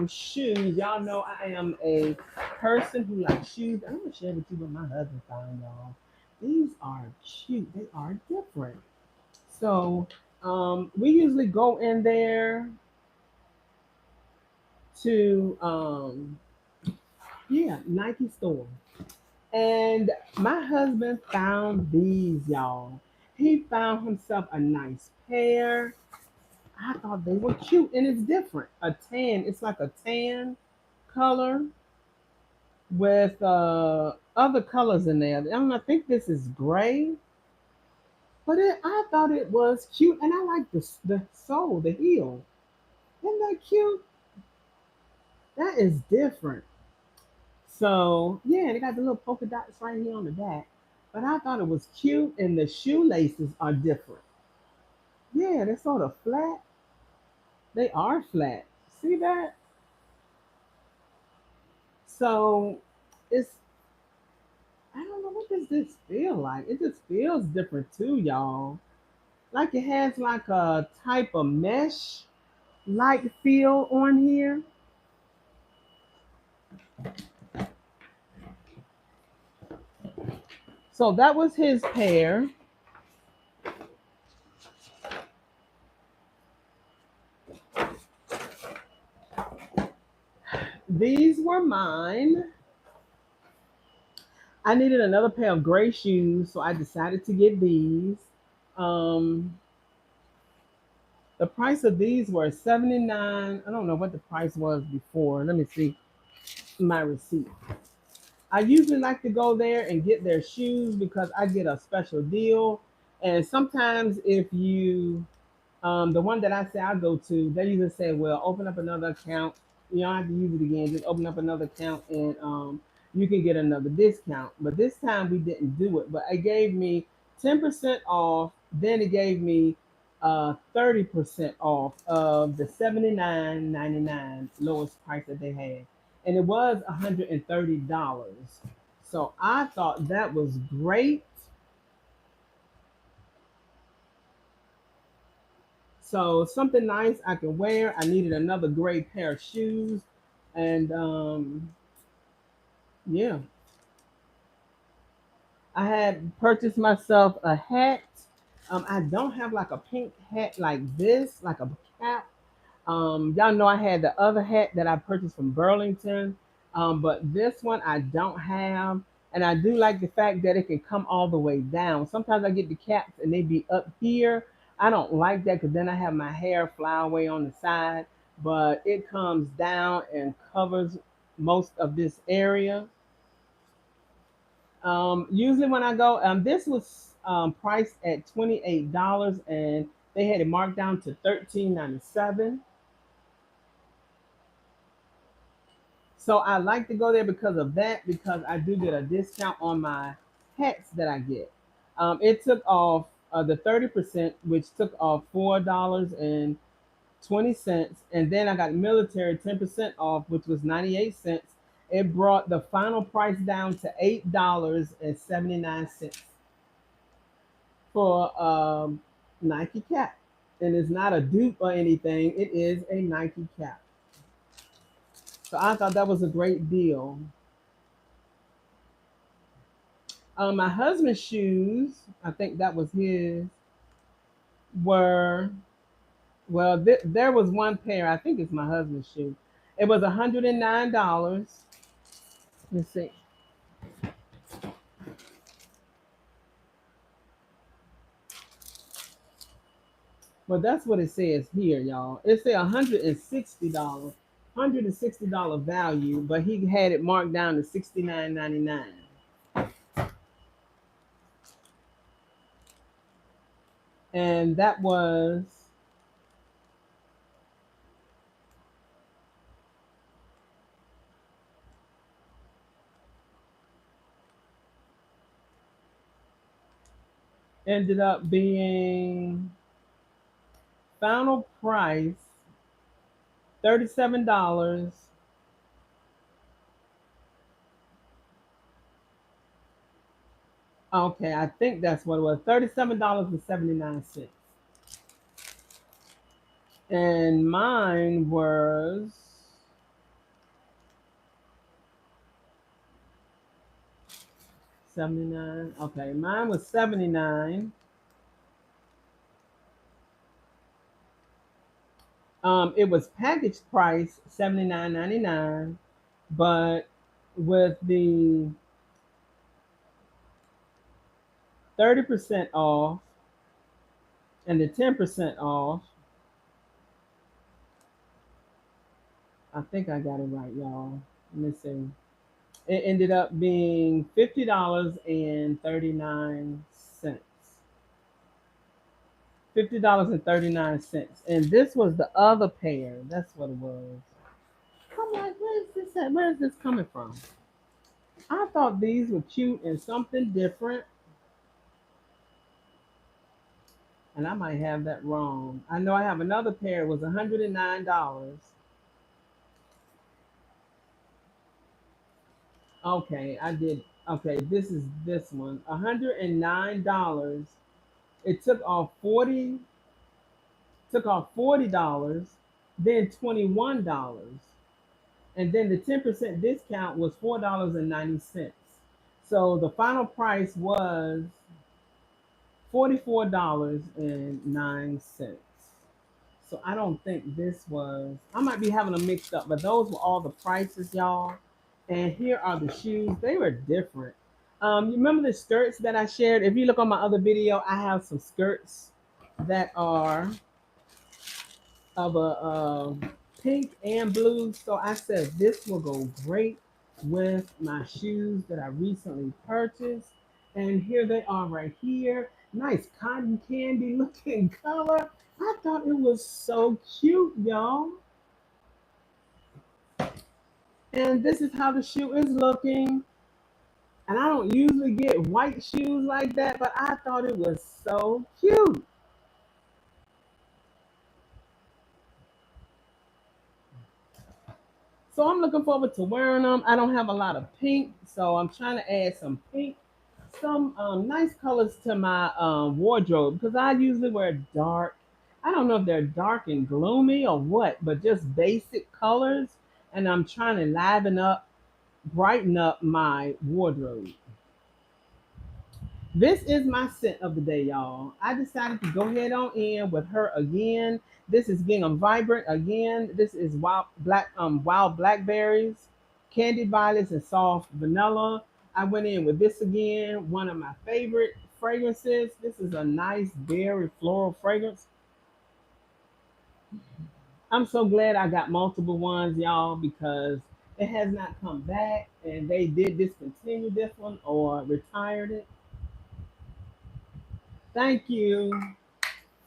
shoes. Y'all know I am a person who likes shoes. I'm gonna share with you what my husband found, y'all. These are cute. They are different. So we usually go in there to Nike store. And my husband found these, y'all. He found himself a nice pair. I thought they were cute, and it's different. A tan, it's like a tan color with other colors in there. I think this is gray, but I thought it was cute, and I like the sole, the heel. Isn't that cute? That is different. So yeah, they got the little polka dots right here on the back. But I thought it was cute, and the shoelaces are different. Yeah, they're sort of flat. They are flat. See that? So it's I don't know, what does this feel like. It just feels different too, y'all. Like it has like a type of mesh like feel on here. So that was his pair. were mine. I needed another pair of gray shoes, so I decided to get these. Um, the price of these were 79. I don't know what the price was before. Let me see my receipt. I usually like to go there and get their shoes because I get a special deal. And sometimes if you the one that I say I go to, they usually say, "Well, open up another account. You don't have to use it again. Just open up another account, and you can get another discount." But this time we didn't do it. But it gave me 10% off. Then it gave me 30% off of the 79.99 lowest price that they had, and it was $130. So I thought that was great. So something nice I can wear. I needed another gray pair of shoes, and yeah, I had purchased myself a hat. I don't have like a pink hat like this, like a cap. Y'all know I had the other hat that I purchased from Burlington, but this one I don't have. And I do like the fact that it can come all the way down. Sometimes I get the caps and they be up here. I don't like that because then I have my hair fly away on the side, but it comes down and covers most of this area. Usually when I go, this was priced at $28 and they had it marked down to 13.97. So I like to go there because of that, because I do get a discount on my hats that I get. It took off the 30%, which took off $4.20, and then I got military 10% off, which was 98 cents. It brought the final price down to $8.79 for Nike cap, and it's not a dupe or anything. It is a Nike cap. So I thought that was a great deal. My husband's shoes, I think that was his, were, well, there was one pair, I think it's my husband's shoe. It was $109. Let's see. Well, that's what it says here, y'all. It said $160, $160 value, but he had it marked down to 69.99. And that was ended up being final price $37. Okay, I think that's what it was. $37.79. And mine was 79. Okay, mine was 79. It was package price 79.99, but with the 30% off and the 10% off, I think I got it right, y'all. Let me see. It ended up being $50.39. $50.39. And this was the other pair. That's what it was. I'm like, where is this at? Where is this coming from? I thought these were cute and something different. And I might have that wrong. I know I have another pair. It was $109. Okay, I did. Okay, this is this one. $109. It took off $40, then $21. And then the 10% discount was $4.90. So the final price was $44.09. So I don't think this was. I might be having them mixed up, but those were all the prices, y'all. And here are the shoes. They were different. You remember the skirts that I shared? If you look on my other video, I have some skirts that are of a pink and blue. So I said this will go great with my shoes that I recently purchased. And here they are right here. Nice cotton candy looking color. I thought it was so cute, y'all. And this is how the shoe is looking. And I don't usually get white shoes like that, but I thought it was so cute. So I'm looking forward to wearing them. I don't have a lot of pink, so I'm trying to add some pink, some nice colors to my wardrobe because I usually wear dark. I don't know if they're dark and gloomy or what, but just basic colors. And I'm trying to liven up, brighten up my wardrobe. This is my scent of the day, y'all. I decided to go ahead on in with her again. This is Gingham Vibrant again. This is wild blackberries, candied violets, and soft vanilla. I went in with this again, one of my favorite fragrances. This is a nice berry floral fragrance. I'm so glad I got multiple ones, y'all, because it has not come back and they did discontinue this one or retired it. Thank you.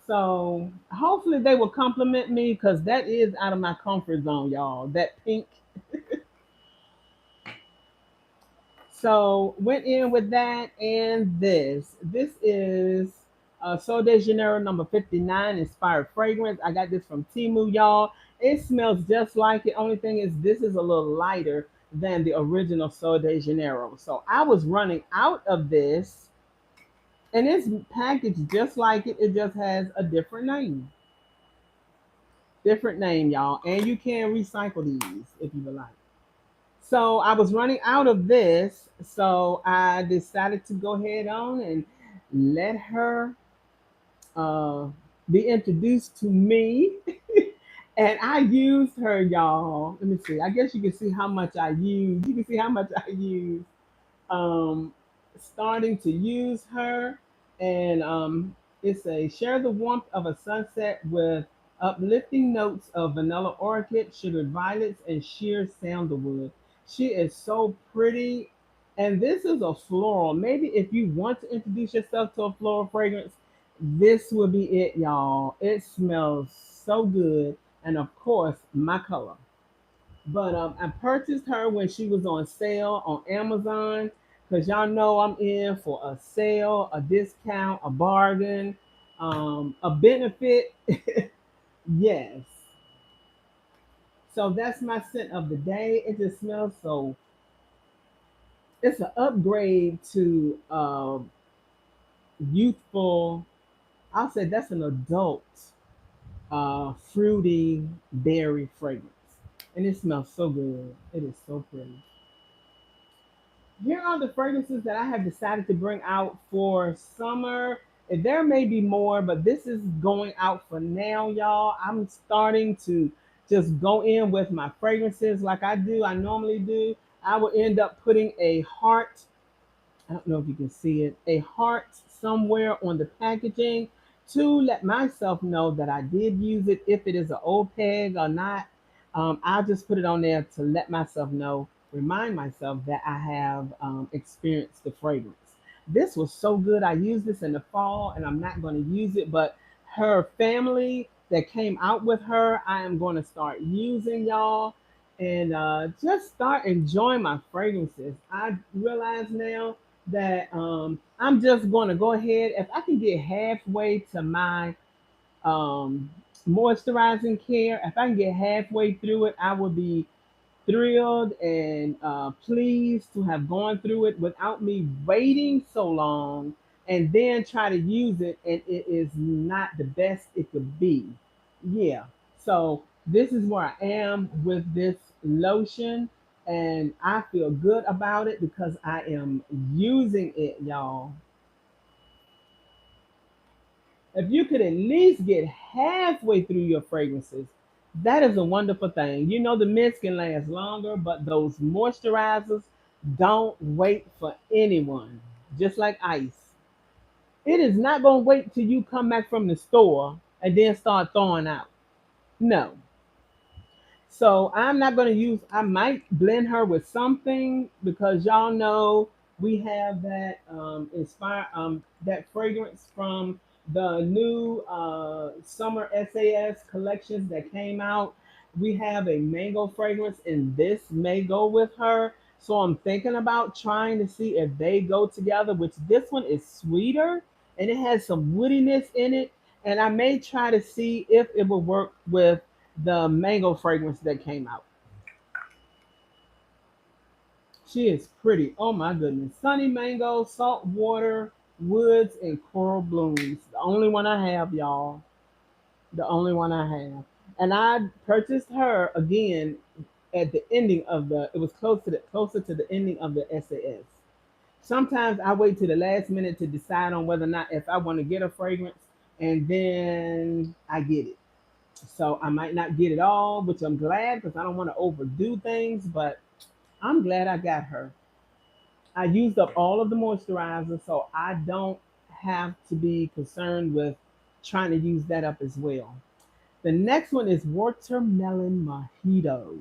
So hopefully they will compliment me because that is out of my comfort zone, y'all. That pink. So went in with that and this. This is Sol de Janeiro number 59 inspired fragrance. I got this from Timu, y'all. It smells just like it. Only thing is this is a little lighter than the original Sol de Janeiro. So I was running out of this and it's packaged just like it. It just has a different name. Different name, y'all. And you can recycle these if you would like. So I was running out of this. So I decided to go ahead on and let her uh, be introduced to me. And I used her, y'all. Let me see. I guess you can see how much I used. You can see how much I used um, starting to use her. And it's a share the warmth of a sunset with uplifting notes of vanilla orchid, sugared violets, and sheer sandalwood. She is so pretty. And this is a floral. Maybe if you want to introduce yourself to a floral fragrance, this will be it, y'all. It smells so good. And of course, my color. But I purchased her when she was on sale on Amazon because y'all know I'm in for a sale, a discount, a bargain, a benefit. Yes. So that's my scent of the day. It just smells so. It's an upgrade to youthful. I'll say that's an adult fruity berry fragrance, and it smells so good. It is so pretty. Here are the fragrances that I have decided to bring out for summer. And there may be more, but this is going out for now, y'all. I'm starting to just go in with my fragrances like I do, I normally do. I will end up putting a heart, I don't know if you can see it, a heart somewhere on the packaging to let myself know that I did use it. If it is an old peg or not, I'll just put it on there to let myself know, remind myself that I have experienced the fragrance. This was so good. I used this in the fall and I'm not going to use it, but her family that came out with her, I am going to start using, y'all, and just start enjoying my fragrances. I realize now that I'm just going to go ahead. If I can get halfway to my um, moisturizing care, if I can get halfway through it, I will be thrilled and pleased to have gone through it without me waiting so long and then try to use it and it is not the best it could be. Yeah. So this is where I am with this lotion and I feel good about it because I am using it, y'all. If you could at least get halfway through your fragrances, that is a wonderful thing. You know, the mints can last longer, but those moisturizers don't wait for anyone. Just like ice. It is not going to wait till you come back from the store and then start thawing out. No. So I'm not going to use, I might blend her with something because y'all know we have that that fragrance from the new summer SAS collections that came out. We have a mango fragrance, and this may go with her. So I'm thinking about trying to see if they go together, which this one is sweeter and it has some woodiness in it. And I may try to see if it will work with the mango fragrance that came out. She is pretty. Oh my goodness. Sunny mango, salt water, woods, and coral blooms. The only one I have, y'all. The only one I have. And I purchased her again at the ending of the it was closer to the ending of the SAS. Sometimes I wait to the last minute to decide on whether or not if I want to get a fragrance and then I get it. So I might not get it all, which I'm glad because I don't want to overdo things, but I'm glad I got her. I used up all of the moisturizer, so I don't have to be concerned with trying to use that up as well. The next one is watermelon mojito.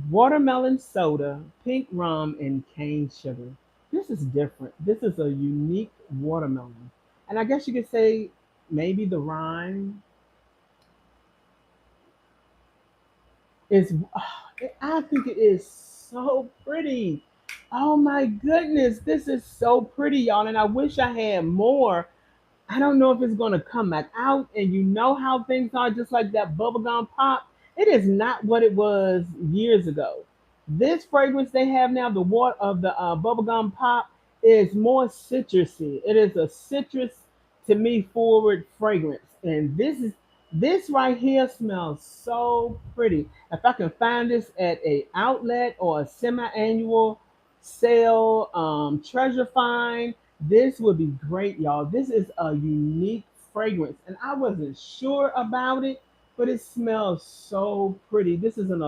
Watermelon soda, pink rum, and cane sugar. This is different. This is a unique watermelon. And I guess you could say maybe the rhyme is, I think it is so pretty. Oh my goodness, this is so pretty, y'all. And I wish I had more. I don't know if it's going to come back out. And you know how things are, just like that bubblegum pop. It is not what it was years ago. This fragrance they have now, the water of the bubblegum pop, is more citrusy. It is a citrus to me forward fragrance. And this right here smells so pretty. If I can find this at a outlet or a semi-annual sale, treasure find, this would be great, y'all. This is a unique fragrance, and I wasn't sure about it, but it smells so pretty. This is an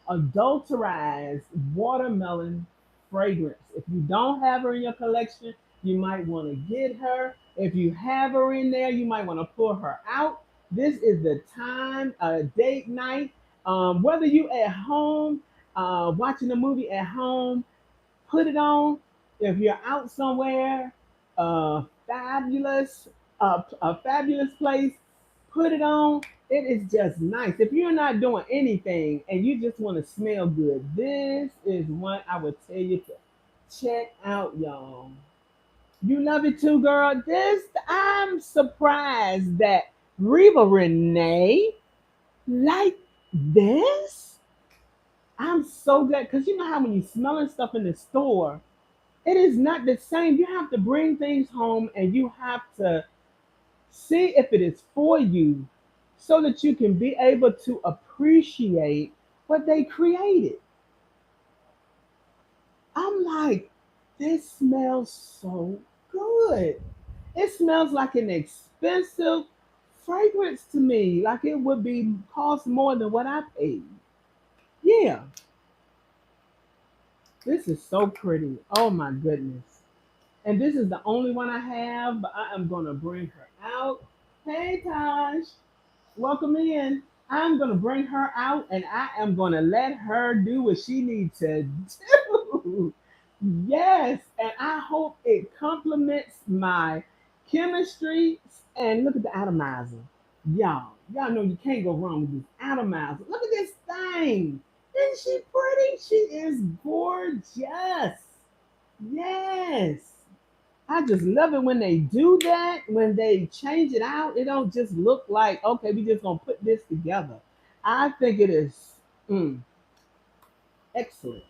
adulterized watermelon fragrance. If you don't have her in your collection, you might want to get her. If you have her in there, you might want to pull her out. This is the time, date night. Whether you at home, watching a movie at home, put it on. If you're out somewhere, fabulous, a fabulous place, put it on. It is just nice. If you're not doing anything and you just want to smell good, this is what I would tell you to check out, y'all. You love it too, girl. I'm surprised that Reba Renee like this. I'm so glad because you know how when you smelling stuff in the store, it is not the same. You have to bring things home and you have to see if it is for you so that you can be able to appreciate what they created. I'm like, this smells so good. It smells like an expensive fragrance to me, like it would be cost more than what I paid. Yeah, this is so pretty. Oh my goodness. And this is the only one I have, but I am going to bring her out. Hey, Taj, welcome in. I'm going to bring her out and I am going to let her do what she needs to do. Yes, and I hope it complements my chemistry. And look at the atomizer. Y'all know you can't go wrong with this atomizer. Look at this thing. Isn't she pretty? She is gorgeous. Yes. I just love it when they do that. When they change it out, it don't just look like okay, we just gonna put this together. I think it is excellent.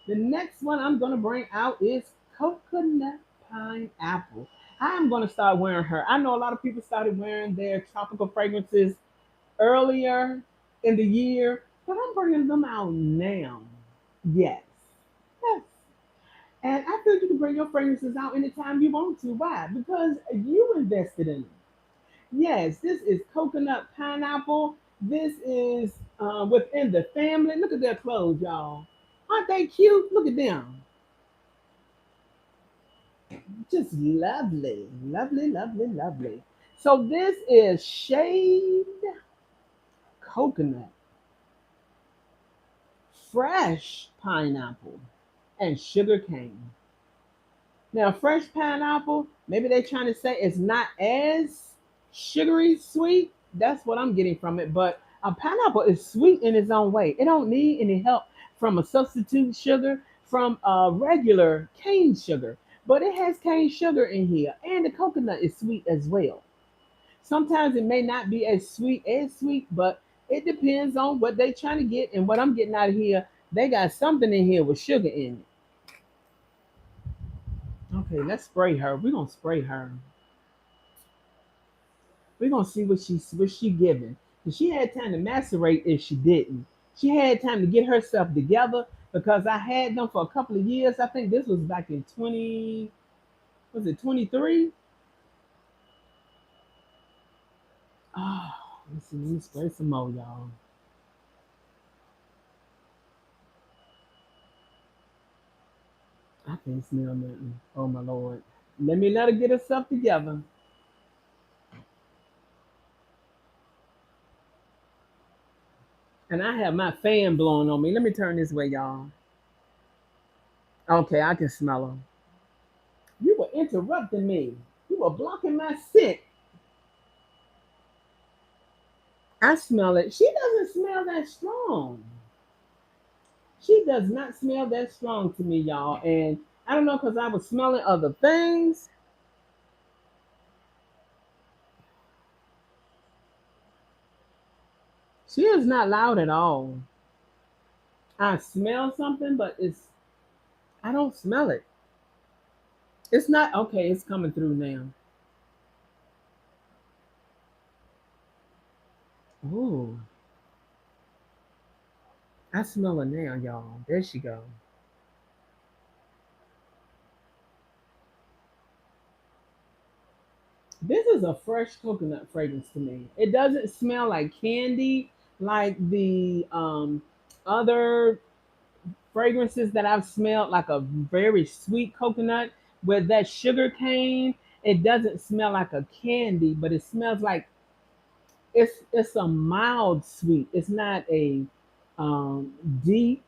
The next one I'm gonna bring out is coconut pineapple. I'm gonna start wearing her. I know a lot of people started wearing their tropical fragrances earlier in the year, but I'm bringing them out now. Yes, yes. And I feel you can bring your fragrances out anytime you want to. Why? Because you invested in them. Yes, this is coconut pineapple. This is within the family. Look at their clothes, y'all. Aren't they cute? Look at them. Just lovely, lovely, lovely, lovely. So this is shaved coconut, fresh pineapple, and sugar cane. Now, fresh pineapple, maybe they're trying to say it's not as sugary sweet. That's what I'm getting from it. But a pineapple is sweet in its own way. It don't need any help from a substitute sugar, from a regular cane sugar. But it has cane sugar in here, and the coconut is sweet as well. Sometimes it may not be as sweet, but it depends on what they're trying to get and what I'm getting out of here. They got something in here with sugar in it. Okay, let's spray her. We're gonna spray her. We're gonna see what she giving. Cause she had time to macerate if she didn't. She had time to get herself together because I had them for a couple of years. I think this was back in 20, was it 23? Oh, let's see, let me spray some more, y'all. I can't smell nothing. Oh my lord. Let her get herself together. And I have my fan blowing on me. Let me turn this way, y'all. Okay, I can smell her. You were interrupting me. You were blocking my scent. I smell it. She doesn't smell that strong. She does not smell that strong to me, y'all. And I don't know because I was smelling other things. She is not loud at all. I smell something, but I don't smell it. It's not okay. It's coming through now. Ooh, I smell her now, y'all. There she go. This is a fresh coconut fragrance to me. It doesn't smell like candy like the other fragrances that I've smelled, like a very sweet coconut with that sugar cane. It doesn't smell like a candy, but it smells like it's a mild sweet. It's not a um, deep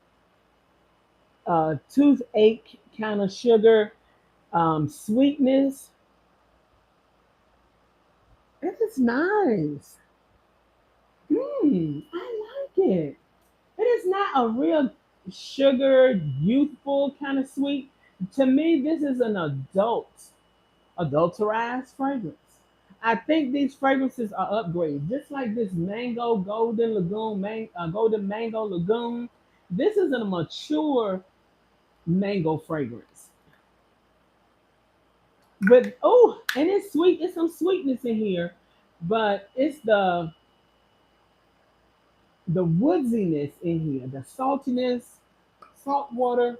toothache kind of sugar sweetness. It is nice. I like it. It is not a real sugar, youthful kind of sweet. To me, this is an adulterized fragrance. I think these fragrances are upgrades, just like this mango golden lagoon, golden mango lagoon. This is a mature mango fragrance. But oh, and it's sweet. It's some sweetness in here, but it's the woodsiness in here, the saltiness, salt water.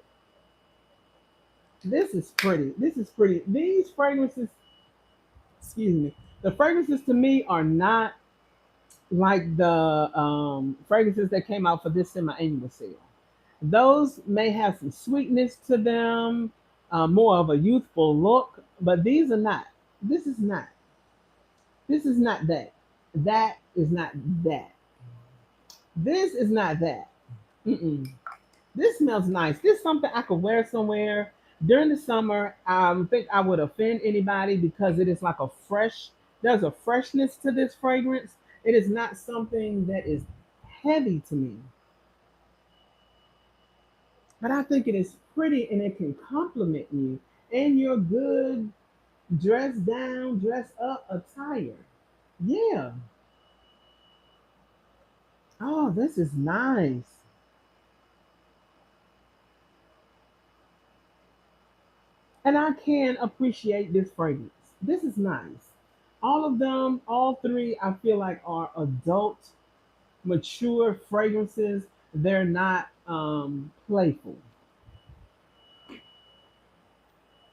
This is pretty. This is pretty. These fragrances, excuse me, the fragrances to me are not like the fragrances that came out for this semi-annual sale. Those may have some sweetness to them, more of a youthful look, but these are not. This is not. This is not that. That is not that. This is not that. Mm-mm. This smells nice. This is something I could wear somewhere during the summer. I think I would offend anybody because it is like a fresh. There's a freshness to this fragrance. It is not something that is heavy to me, but I think it is pretty and it can complement you in your good dress down, dress up attire. Yeah. Oh, this is nice. And I can appreciate this fragrance. This is nice. All of them, all three, I feel like are adult, mature fragrances. They're not playful.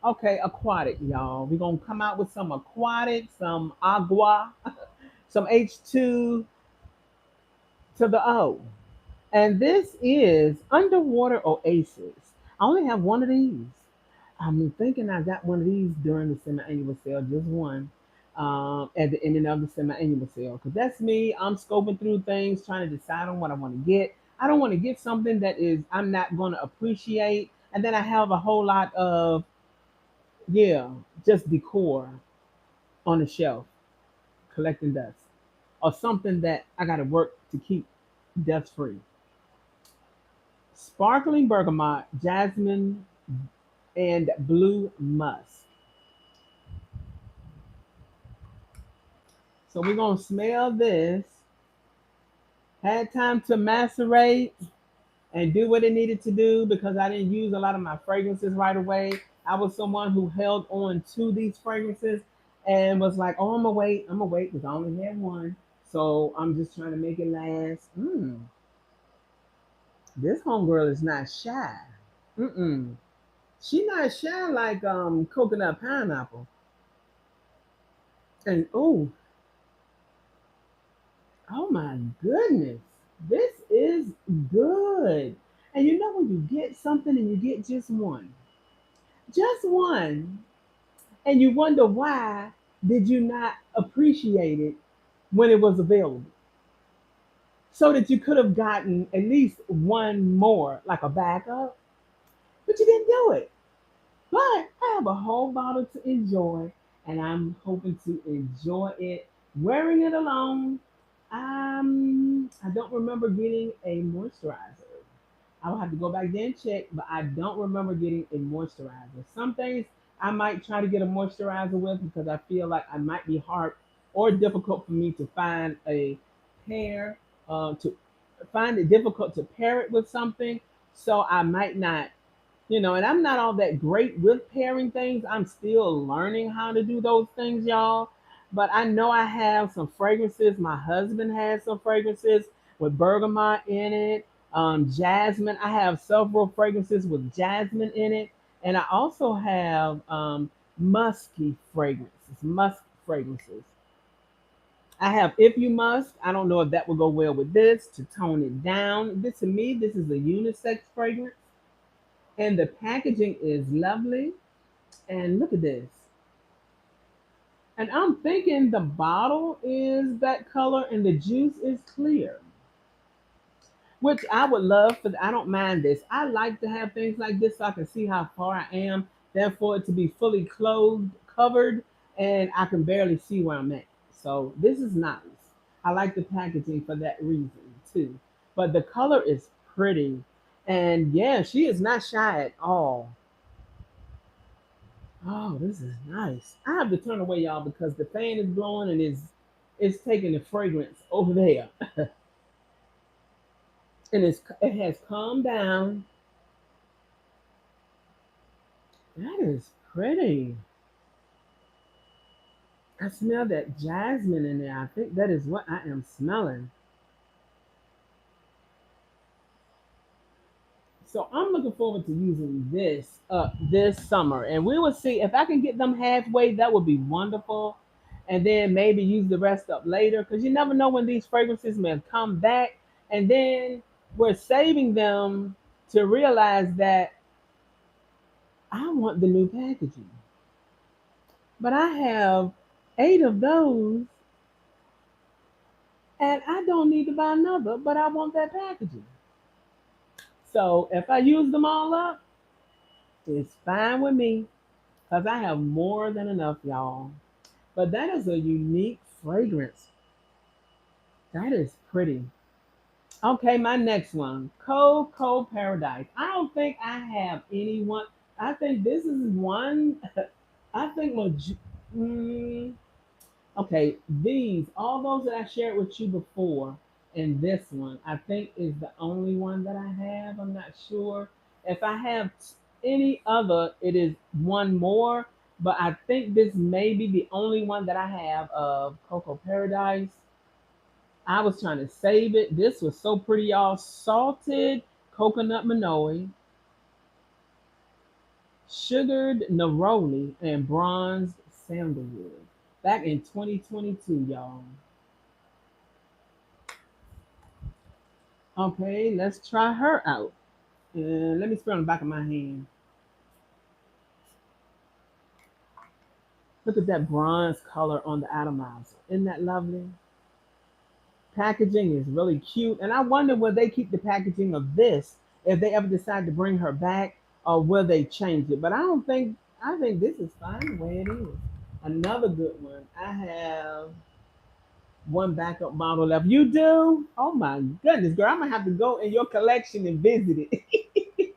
Okay, aquatic, y'all. We're gonna come out with some aquatic, some agua, some H2 to the O. And this is Underwater Oasis. I only have one of these. I'm thinking I got one of these during the semi-annual sale, just one, at the ending of the semi-annual sale. Because that's me. I'm scoping through things, trying to decide on what I want to get. I don't want to get something that is I'm not going to appreciate, and then I have a whole lot of, yeah, just decor on the shelf collecting dust, or something that I got to work to keep dust free. Sparkling bergamot, jasmine, and blue musk. So we're gonna smell this. Had time to macerate and do what it needed to do because I didn't use a lot of my fragrances right away. I was someone who held on to these fragrances and was like, "Oh, I'm gonna wait," because I only had one. So I'm just trying to make it last. This homegirl is not shy. Mm-mm. She not shy like coconut pineapple. And oh my goodness, this is good. And you know when you get something and you get just one, and you wonder why did you not appreciate it when it was available, so that you could have gotten at least one more, like a backup, but you didn't do it. But I have a whole bottle to enjoy, and I'm hoping to enjoy it wearing it alone. I don't remember getting a moisturizer. I will have to go back there and check, but I don't remember getting a moisturizer. Some things I might try to get a moisturizer with because I feel like I might be hard or difficult for me to find a pair, to find it difficult to pair it with something. So I might not, and I'm not all that great with pairing things. I'm still learning how to do those things, y'all. But I know I have some fragrances. My husband has some fragrances with bergamot in it, jasmine. I have several fragrances with jasmine in it. And I also have musky fragrances, musk fragrances. I have If You Must. I don't know if that will go well with this to tone it down. This to me, this is a unisex fragrance, and the packaging is lovely. And look at this. And I'm thinking the bottle is that color and the juice is clear, which I would love for. I don't mind this. I like to have things like this so I can see how far I am. Therefore, it to be fully clothed, covered, and I can barely see where I'm at. So this is nice. I like the packaging for that reason too. But the color is pretty. And yeah, she is not shy at all. Oh, this is nice. I have to turn away, y'all, because the fan is blowing and it's taking the fragrance over there, and it has calmed down. That is pretty. I smell that jasmine in there. I think that is what I am smelling. So I'm looking forward to using this this summer, and we will see if I can get them halfway. That would be wonderful, and then maybe use the rest up later because you never know when these fragrances may come back, and then we're saving them to realize that I want the new packaging, but I have 8 of those, and I don't need to buy another, but I want that packaging. So if I use them all up, it's fine with me because I have more than enough, y'all. But that is a unique fragrance. That is pretty. Okay, my next one, Cocoa Paradise. I don't think I have anyone. I think this is one. I think okay, these all those that I shared with you before, and this one I think is the only one that I have. I'm not sure if I have any other. It is one more, but I think this may be the only one that I have of Cocoa Paradise. I was trying to save it. This was so pretty, y'all. Salted coconut manoi, sugared neroli and bronzed sandalwood. Back in 2022, y'all. Okay, let's try her out. And let me spray on the back of my hand. Look at that bronze color on the atomizer. Isn't that lovely? Packaging is really cute. And I wonder will they keep the packaging of this if they ever decide to bring her back or will they change it? But I think this is fine the way it is. Another good one. I have one backup model left. You do? Oh my goodness, girl. I'm gonna have to go in your collection and visit it.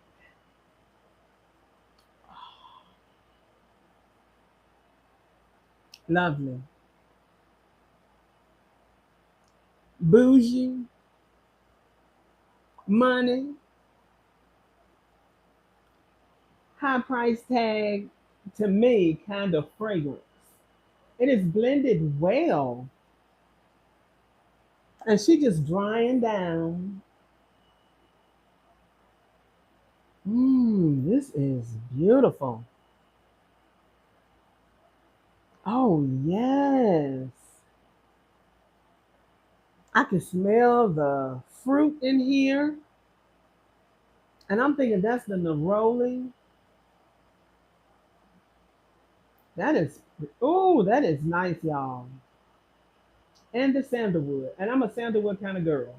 Lovely. Bougie, money, high price tag, to me, kind of fragrance. It is blended well. And she just drying down. This is beautiful. Oh, yes. I can smell the fruit in here. And I'm thinking that's the neroli. That is, oh, that is nice, y'all. And the sandalwood. And I'm a sandalwood kind of girl.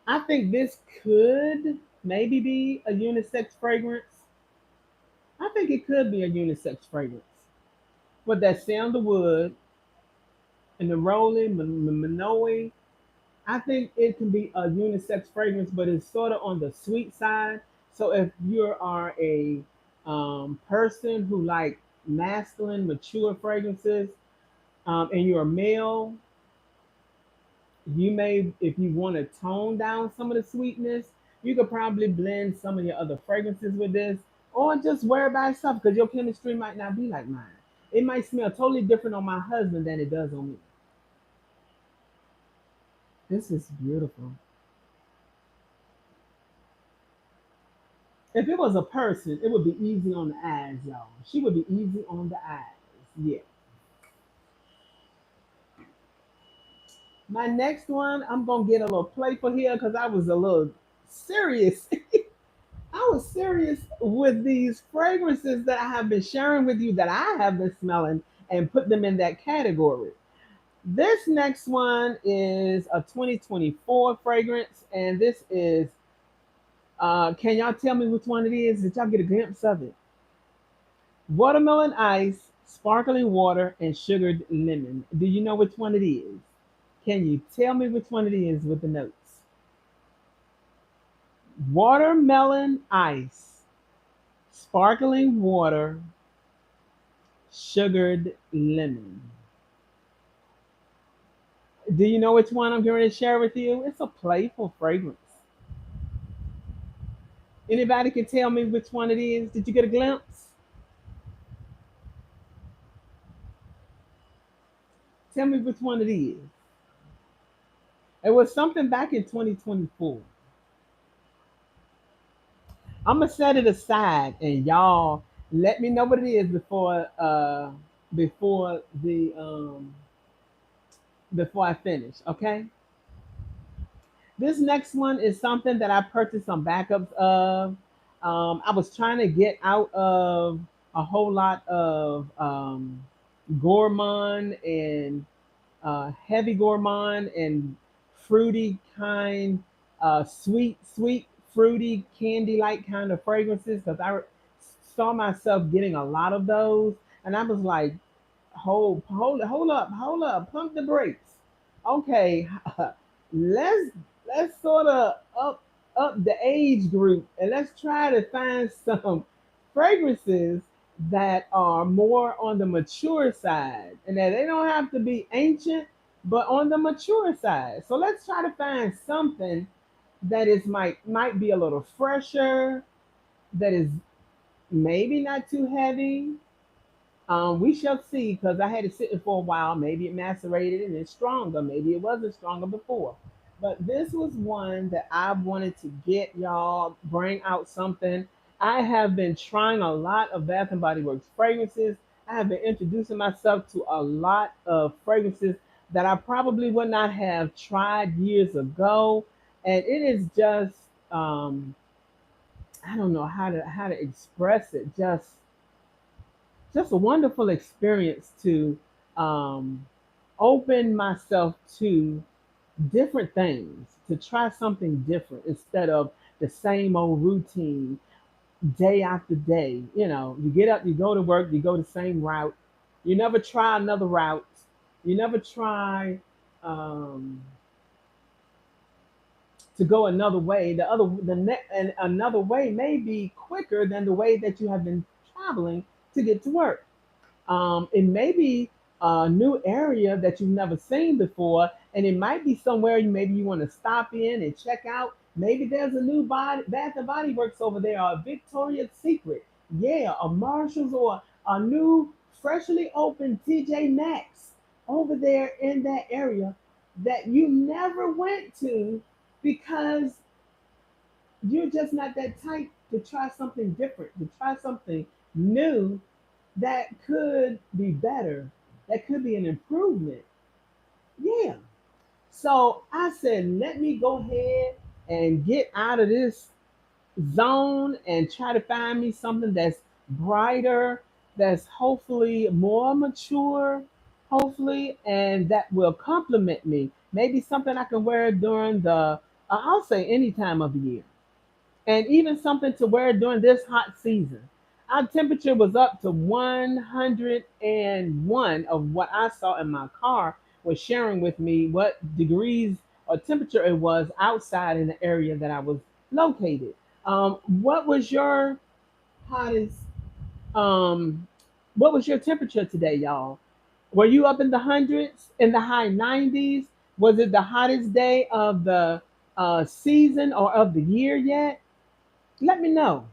I think this could maybe be a unisex fragrance. I think it could be a unisex fragrance. With that sandalwood and the rolling Manoe, I think it can be a unisex fragrance, but it's sort of on the sweet side. So if you are a person who like masculine, mature fragrances, and you're a male, you may, if you want to tone down some of the sweetness, you could probably blend some of your other fragrances with this, or just wear it by itself because your chemistry might not be like mine. It might smell totally different on my husband than it does on me. This is beautiful. If it was a person, it would be easy on the eyes, y'all. She would be easy on the eyes. Yeah. My next one, I'm gonna get a little playful here because I was a little serious. I was serious with these fragrances that I have been sharing with you that I have been smelling and put them in that category. This next one is a 2024 fragrance, and this is can y'all tell me which one it is? Did y'all get a glimpse of it? Watermelon ice, sparkling water, and sugared lemon. Do you know which one it is? Can you tell me which one it is with the notes? Watermelon ice, sparkling water, sugared lemon. Do you know which one I'm going to share with you? It's a playful fragrance. Anybody can tell me which one it is? Did you get a glimpse? Tell me which one it is. It was something back in 2024. I'm gonna set it aside and y'all let me know what it is before the before I finish, okay? This next one is something that I purchased some backups of. I was trying to get out of a whole lot of gourmand and heavy gourmand and fruity kind, sweet, fruity, candy like kind of fragrances because I saw myself getting a lot of those. And I was like, hold up, pump the brakes. Okay, let's sort of up the age group and let's try to find some fragrances that are more on the mature side and that they don't have to be ancient but on the mature side. So let's try to find something that is might be a little fresher, that is maybe not too heavy. We shall see because I had it sitting for a while. Maybe it macerated and it's stronger. Maybe it wasn't stronger before. But this was one that I wanted to get y'all, bring out something. I have been trying a lot of Bath and Body Works fragrances. I have been introducing myself to a lot of fragrances that I probably would not have tried years ago, and it is just um, I don't know how to express it. Just a wonderful experience to um, open myself to different things, to try something different instead of the same old routine day after day. You know, you get up, you go to work, you go the same route. You never try another route. You never try um, to go another way. And another way may be quicker than the way that you have been traveling to get to work. It may be a new area that you've never seen before, and it might be somewhere maybe you want to stop in and check out. Maybe there's a new Bath and Body Works over there, or a Victoria's Secret, yeah, a Marshalls, or a new freshly opened TJ Maxx over there in that area that you never went to because you're just not that type to try something different, to try something new that could be better, that could be an improvement. Yeah. So I said, let me go ahead and get out of this zone and try to find me something that's brighter, that's hopefully more mature, hopefully, and that will complement me. Maybe something I can wear during I'll say any time of the year, and even something to wear during this hot season. Our temperature was up to 101 of what I saw in my car was sharing with me what degrees or temperature it was outside in the area that I was located. What was your hottest? Um, what was your temperature today, y'all? Were you up in the hundreds, in the high 90s? Was it the hottest day of the season or of the year yet? Let me know.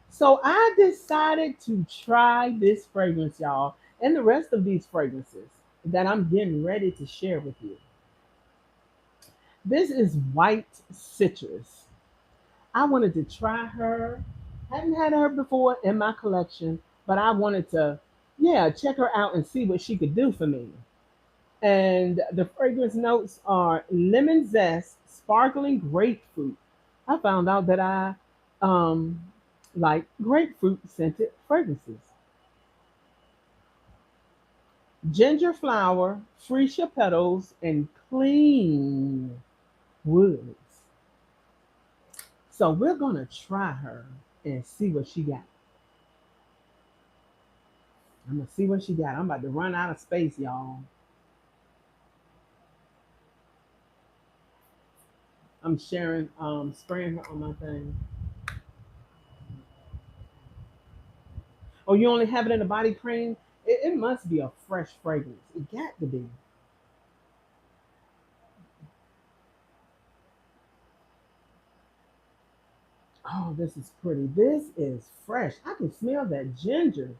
So I decided to try this fragrance, y'all, and the rest of these fragrances that I'm getting ready to share with you. This is white citrus. I wanted to try her. Hadn't had her before in my collection, but I wanted to, yeah, check her out and see what she could do for me. And the fragrance notes are lemon zest, sparkling grapefruit. I found out that I um, like grapefruit scented fragrances. Ginger flower, freesia petals, and clean woods. So we're gonna try her and see what she got. I'm gonna see what she got. I'm about to run out of space, y'all. I'm sharing, spraying her on my thing. Oh, you only have it in a body cream? It must be a fresh fragrance. It got to be. Oh, this is pretty. This is fresh. I can smell that ginger.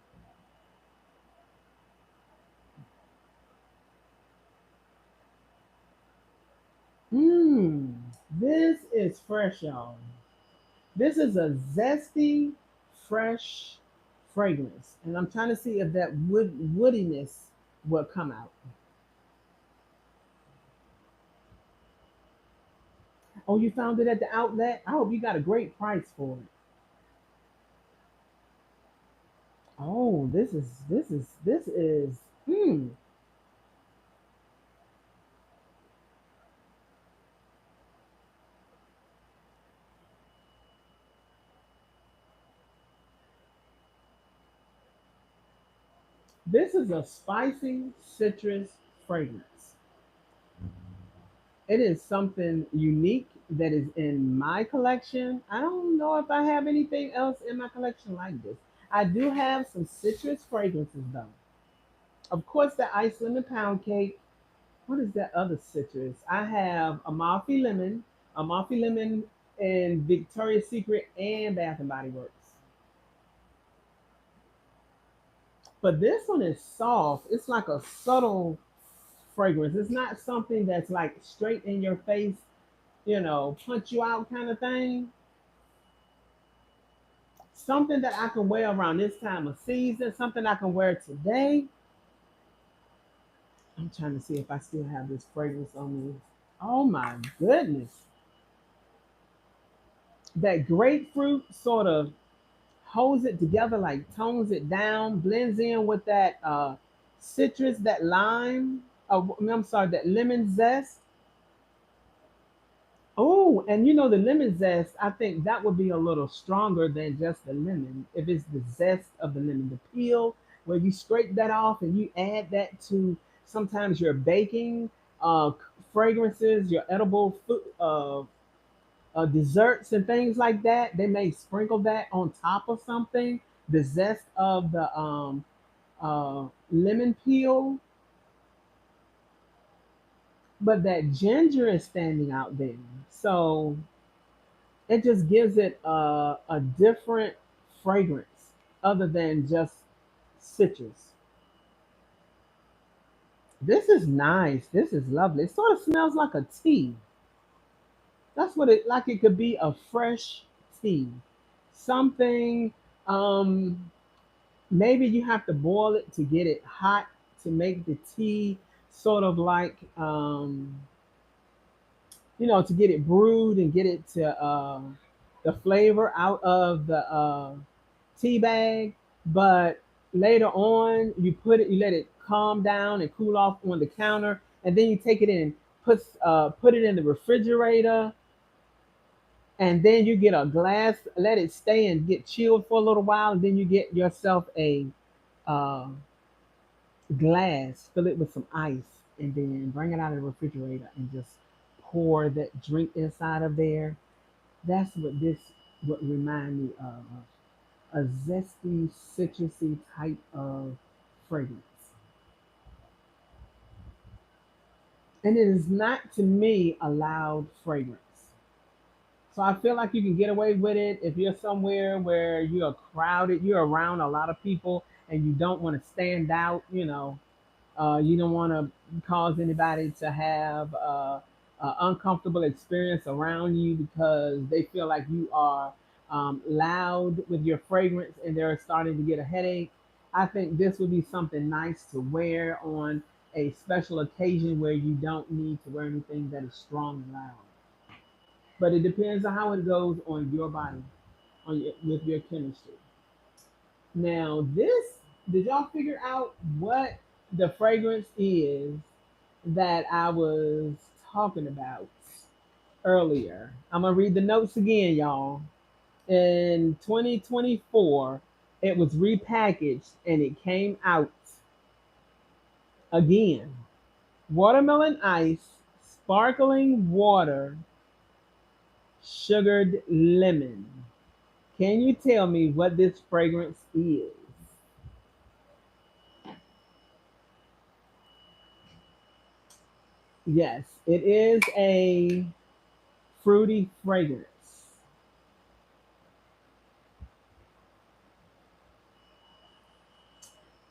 Mmm. This is fresh, y'all. This is a zesty, fresh fragrance. And I'm trying to see if that woodiness will come out. Oh, you found it at the outlet? I hope you got a great price for it. Oh, this is this is a spicy citrus fragrance. It is something unique that is in my collection. I don't know if I have anything else in my collection like this. I do have some citrus fragrances though. Of course, the ice lemon pound cake. What is that other citrus? I have Amalfi lemon, and Victoria's Secret and Bath and Body Works. But this one is soft. It's like a subtle fragrance. It's not something that's like straight in your face, punch you out kind of thing. something that I can wear around this time of season, something I can wear today. I'm trying to see if I still have this fragrance on me. Oh my goodness. That grapefruit sort of holds it together, like tones it down, blends in with that citrus, that lime. I'm sorry, that lemon zest. Oh, and you know the lemon zest, I think that would be a little stronger than just the lemon. If it's the zest of the lemon, the peel, where you scrape that off and you add that to sometimes your baking uh, fragrances, your edible food, desserts and things like that. They may sprinkle that on top of something. The zest of the lemon peel, but that ginger is standing out there. So it just gives it a different fragrance other than just citrus. This is nice. This is lovely. It sort of smells like a tea. That's what it like. It could be a fresh tea, something. Um, Maybe you have to boil it to get it hot to make the tea sort of like to get it brewed and get it to the flavor out of the tea bag. But later on, you let it calm down and cool off on the counter, and then you take it in, put it in the refrigerator, and then you get a glass, let it stay and get chilled for a little while, and then you get yourself a uh, glass, fill it with some ice, and then bring it out of the refrigerator and just pour that drink inside of there. That's what this would remind me of, a zesty, citrusy type of fragrance. And it is not to me a loud fragrance. So I feel like you can get away with it if you're somewhere where you're crowded, you're around a lot of people, and you don't want to stand out. You don't want to cause anybody to have an uncomfortable experience around you because they feel like you are loud with your fragrance and they're starting to get a headache. I think this would be something nice to wear on a special occasion where you don't need to wear anything that is strong and loud. But it depends on how it goes on your body, with your chemistry. Now, did y'all figure out what the fragrance is that I was talking about earlier? I'm gonna read the notes again, y'all. In 2024, it was repackaged and it came out again. Watermelon ice, sparkling water, sugared lemon. Can you tell me what this fragrance is? Yes, it is a fruity fragrance.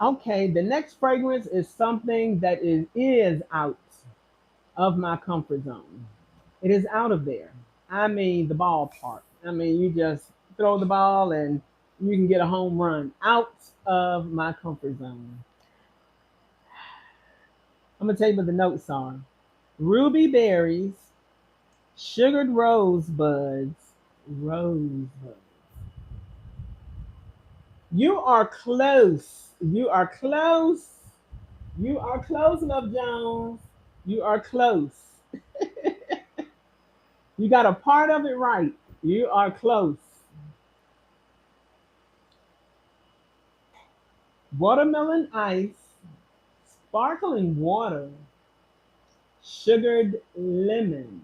Okay, the next fragrance is something that is out of my comfort zone. It is out of there. I mean, the ballpark. I mean, you just throw the ball and you can get a home run out of my comfort zone. I'm going to tell you what the notes are: ruby berries, sugared rosebuds. You are close. You are close. You are close, Love Jones. You are close. You got a part of it right. You are close. Watermelon ice, sparkling water, sugared lemon.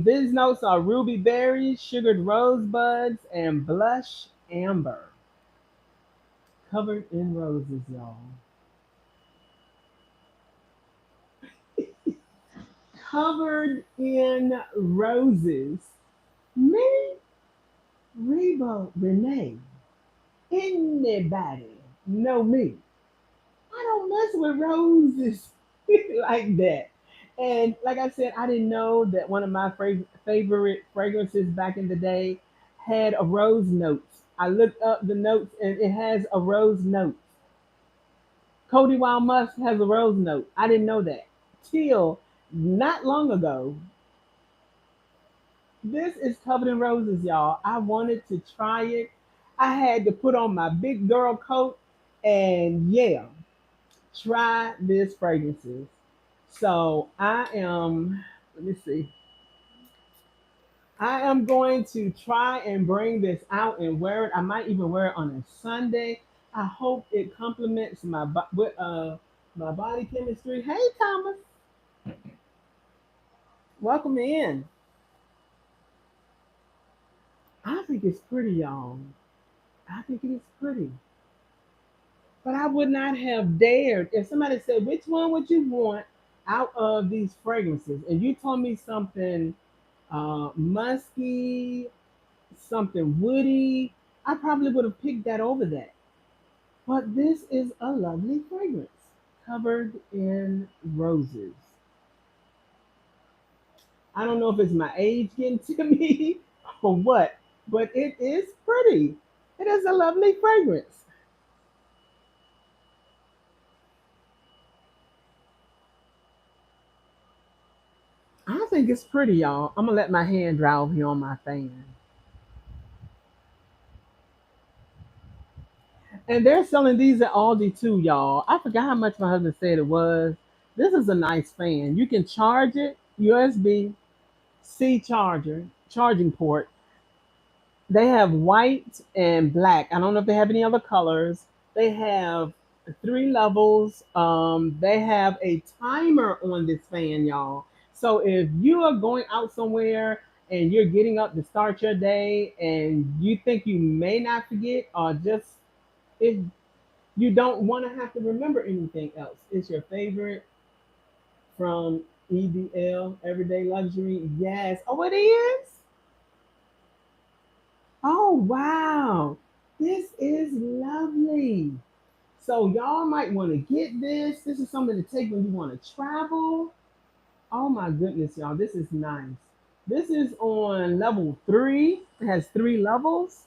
These notes are ruby berries, sugared rosebuds, and blush amber. Covered in roses, y'all. Covered in roses. Me, Reba, Renee. Anybody know me? I don't mess with roses like that. And like I said, I didn't know that one of my favorite fragrances back in the day had a rose note. I looked up the notes and it has a rose note. Cody Wild Musk has a rose note. I didn't know that till not long ago. This is covered in roses, y'all. I wanted to try it. I had to put on my big girl coat and yeah, try this fragrances. So I am, let me see. I am going to try and bring this out and wear it. I might even wear it on a Sunday. I hope it complements my body chemistry. Hey Thomas, welcome in. I think it's pretty, y'all. I think it is pretty. But I would not have dared if somebody said, which one would you want out of these fragrances? And you told me something musky, something woody. I probably would have picked that over that. But this is a lovely fragrance covered in roses. I don't know if it's my age getting to me or what, but it is pretty. It is a lovely fragrance. I think it's pretty, y'all. I'm gonna let my hand dry over here on my fan. And they're selling these at Aldi too, y'all. I forgot how much my husband said it was. This is a nice fan. You can charge it, USB C charger, charging port. They have white and black. I don't know if they have any other colors. They have three levels. They have a timer on this fan, y'all. So if you are going out somewhere and you're getting up to start your day and you think you may not forget, or just if you don't want to have to remember anything else, it's your favorite from EDL, Everyday Luxury. Yes. Oh, it is? Oh, wow. This is lovely. So y'all might want to get this. This is something to take when you want to travel. Oh my goodness, y'all. This is nice. This is on level 3. It has 3 levels.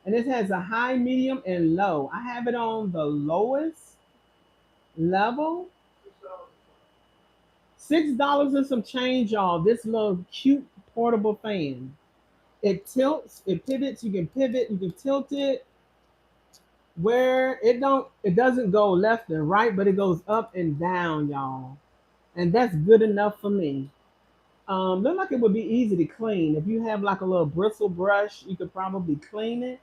And this has a high, medium, and low. I have it on the lowest level. $6 and some change, y'all. This little cute portable fan. It tilts, it pivots, you can pivot, you can tilt it where it doesn't go left and right, but it goes up and down, y'all. And that's good enough for me. Look like it would be easy to clean. If you have like a little bristle brush, you could probably clean it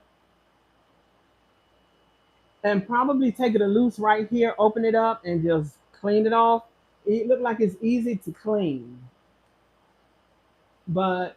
and probably take it a loose right here, open it up and just clean it off. It looked like it's easy to clean, but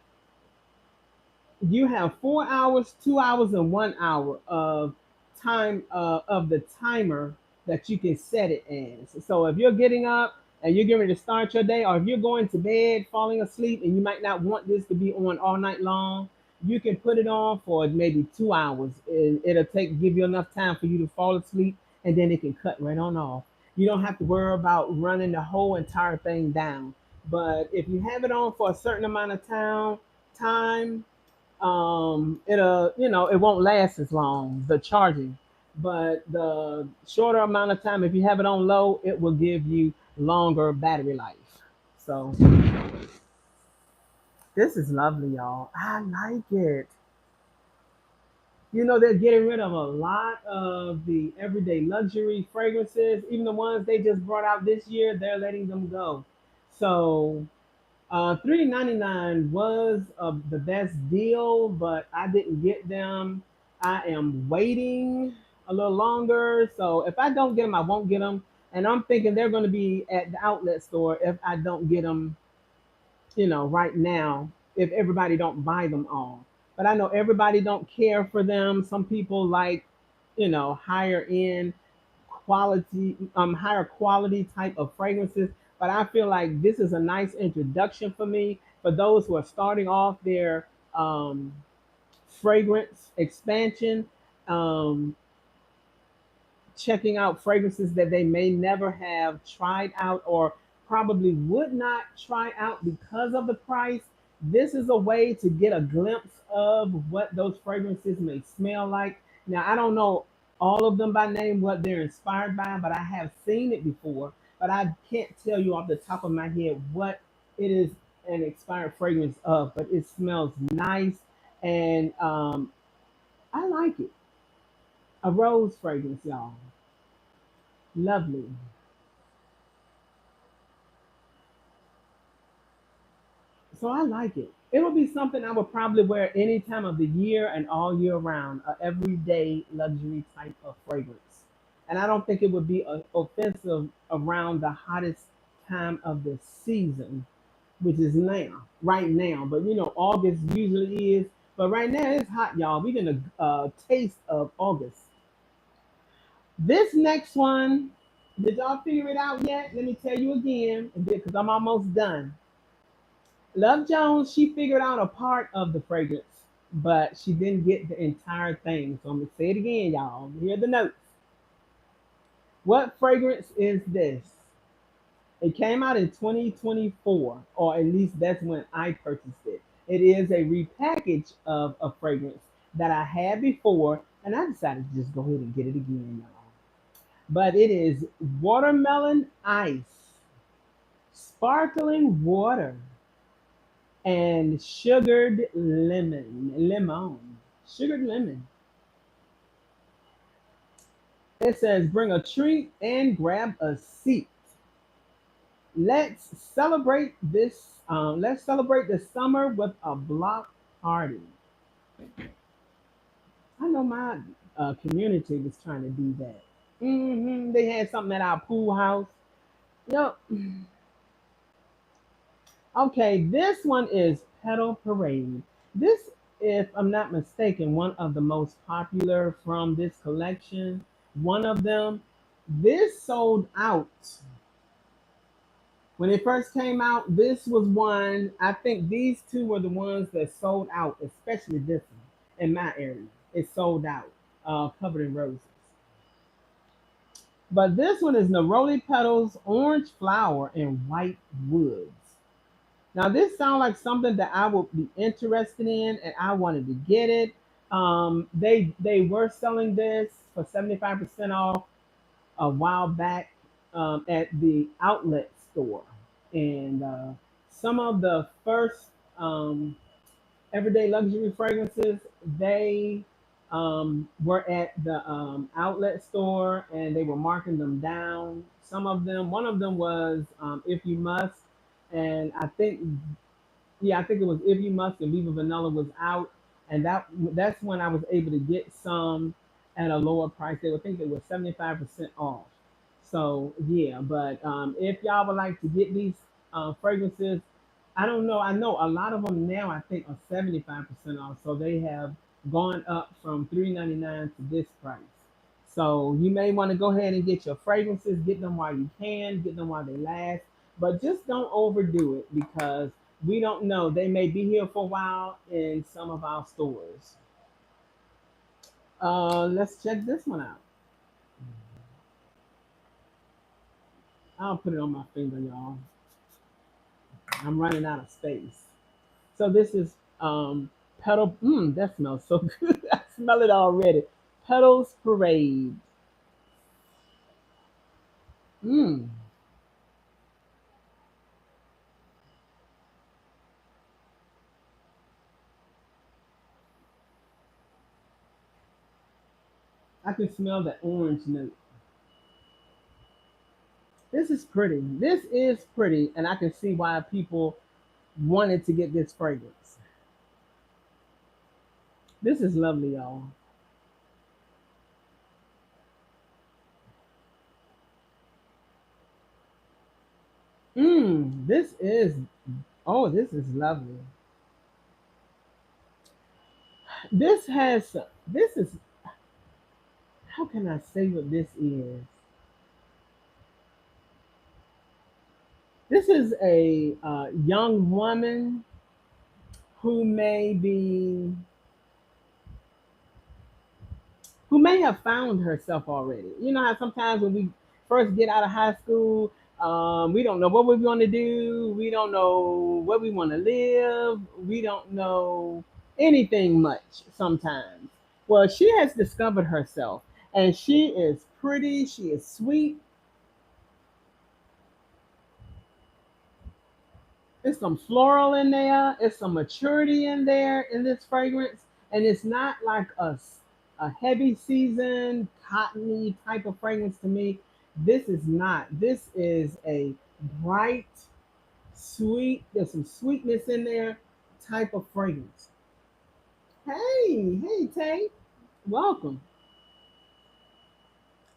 you have 4 hours, 2 hours, and 1 hour of time of the timer that you can set it as. So if you're getting up and you're getting ready to start your day, or if you're going to bed, falling asleep, and you might not want this to be on all night long, you can put it on for maybe 2 hours. And it'll give you enough time for you to fall asleep, and then it can cut right on off. You don't have to worry about running the whole entire thing down. But if you have it on for a certain amount of time, it'll it won't last as long, the charging, but the shorter amount of time, if you have it on low, it will give you longer battery life. So this is lovely, y'all. I like it. They're getting rid of a lot of the everyday luxury fragrances, even the ones they just brought out this year, they're letting them go. So 3.99 was the best deal, but I didn't get them. I am waiting a little longer. So if I don't get them, I won't get them. And I'm thinking they're going to be at the outlet store if I don't get them, right now, if everybody don't buy them all. But I know everybody don't care for them. Some people like, higher end quality, higher quality type of fragrances. But I feel like this is a nice introduction for me for those who are starting off their fragrance expansion. Um, checking out fragrances that they may never have tried out or probably would not try out because of the price. This is a way to get a glimpse of what those fragrances may smell like. Now, I don't know all of them by name, what they're inspired by, but I have seen it before. But I can't tell you off the top of my head what it is an expired fragrance of, but it smells nice and I like it. A rose fragrance, y'all. Lovely. So I like it. It would be something I would probably wear any time of the year and all year round, a everyday luxury type of fragrance. And I don't think it would be offensive around the hottest time of the season, which is now, right now. But you know, August usually is. But right now it's hot, y'all. We're gonna taste of August. This next one, did y'all figure it out yet? Let me tell you again, because I'm almost done. Love Jones, she figured out a part of the fragrance, but she didn't get the entire thing. So I'm gonna say it again, y'all. Hear the notes. What fragrance is this? It came out in 2024, or at least that's when I purchased it. It is a repackage of a fragrance that I had before, and I decided to just go ahead and get it again, y'all. But it is watermelon ice, sparkling water, and sugared lemon. It says, bring a treat and grab a seat. Let's celebrate the summer with a block party. I know my community was trying to do that. They had something at our pool house. Yep. Okay, this one is Petal Parade. This, if I'm not mistaken, one of the most popular from this collection. One of them. This sold out. When it first came out, this was one. I think these two were the ones that sold out, especially this one in my area. It sold out, covered in roses. But this one is Neroli Petals, Orange Flower, and White Woods. Now this sounds like something that I would be interested in, and I wanted to get it. They were selling this for 75% off a while back at the outlet store, and some of the first everyday luxury fragrances they were at the outlet store, and they were marking them down. Some of them, one of them was If You Must, and I think it was If You Must and Viva Vanilla was out, and that's when I was able to get some at a lower price. They would think they were 75% off. So yeah, but if y'all would like to get these fragrances, I don't know. I know a lot of them now. I think are 75% off. So they have gone up from 3.99 to this price. So you may want to go ahead and get your fragrances. Get them while you can. Get them while they last. But just don't overdo it because we don't know. They may be here for a while in some of our stores. Let's check this one out. I'll put it on my finger, y'all. I'm running out of space. So this is Petal. That smells so good. I smell it already. Petals Parade. Mmm. I can smell the orange note. This is pretty. This is pretty, and I can see why people wanted to get this fragrance. This is lovely, y'all. This is. Oh, this is lovely. This has. This is. How can I say what this is? This is a young woman who may be who may have found herself already. You know how sometimes when we first get out of high school, we don't know what we're going to do. We don't know where we want to live. We don't know anything much sometimes. Well, she has discovered herself, and she is pretty. She is sweet. It's some floral in there. It's some maturity in there in this fragrance, and it's not like a heavy season cottony type of fragrance to me. This is not. This is a bright, sweet. There's some sweetness in there type of fragrance. Hey, Tay, welcome.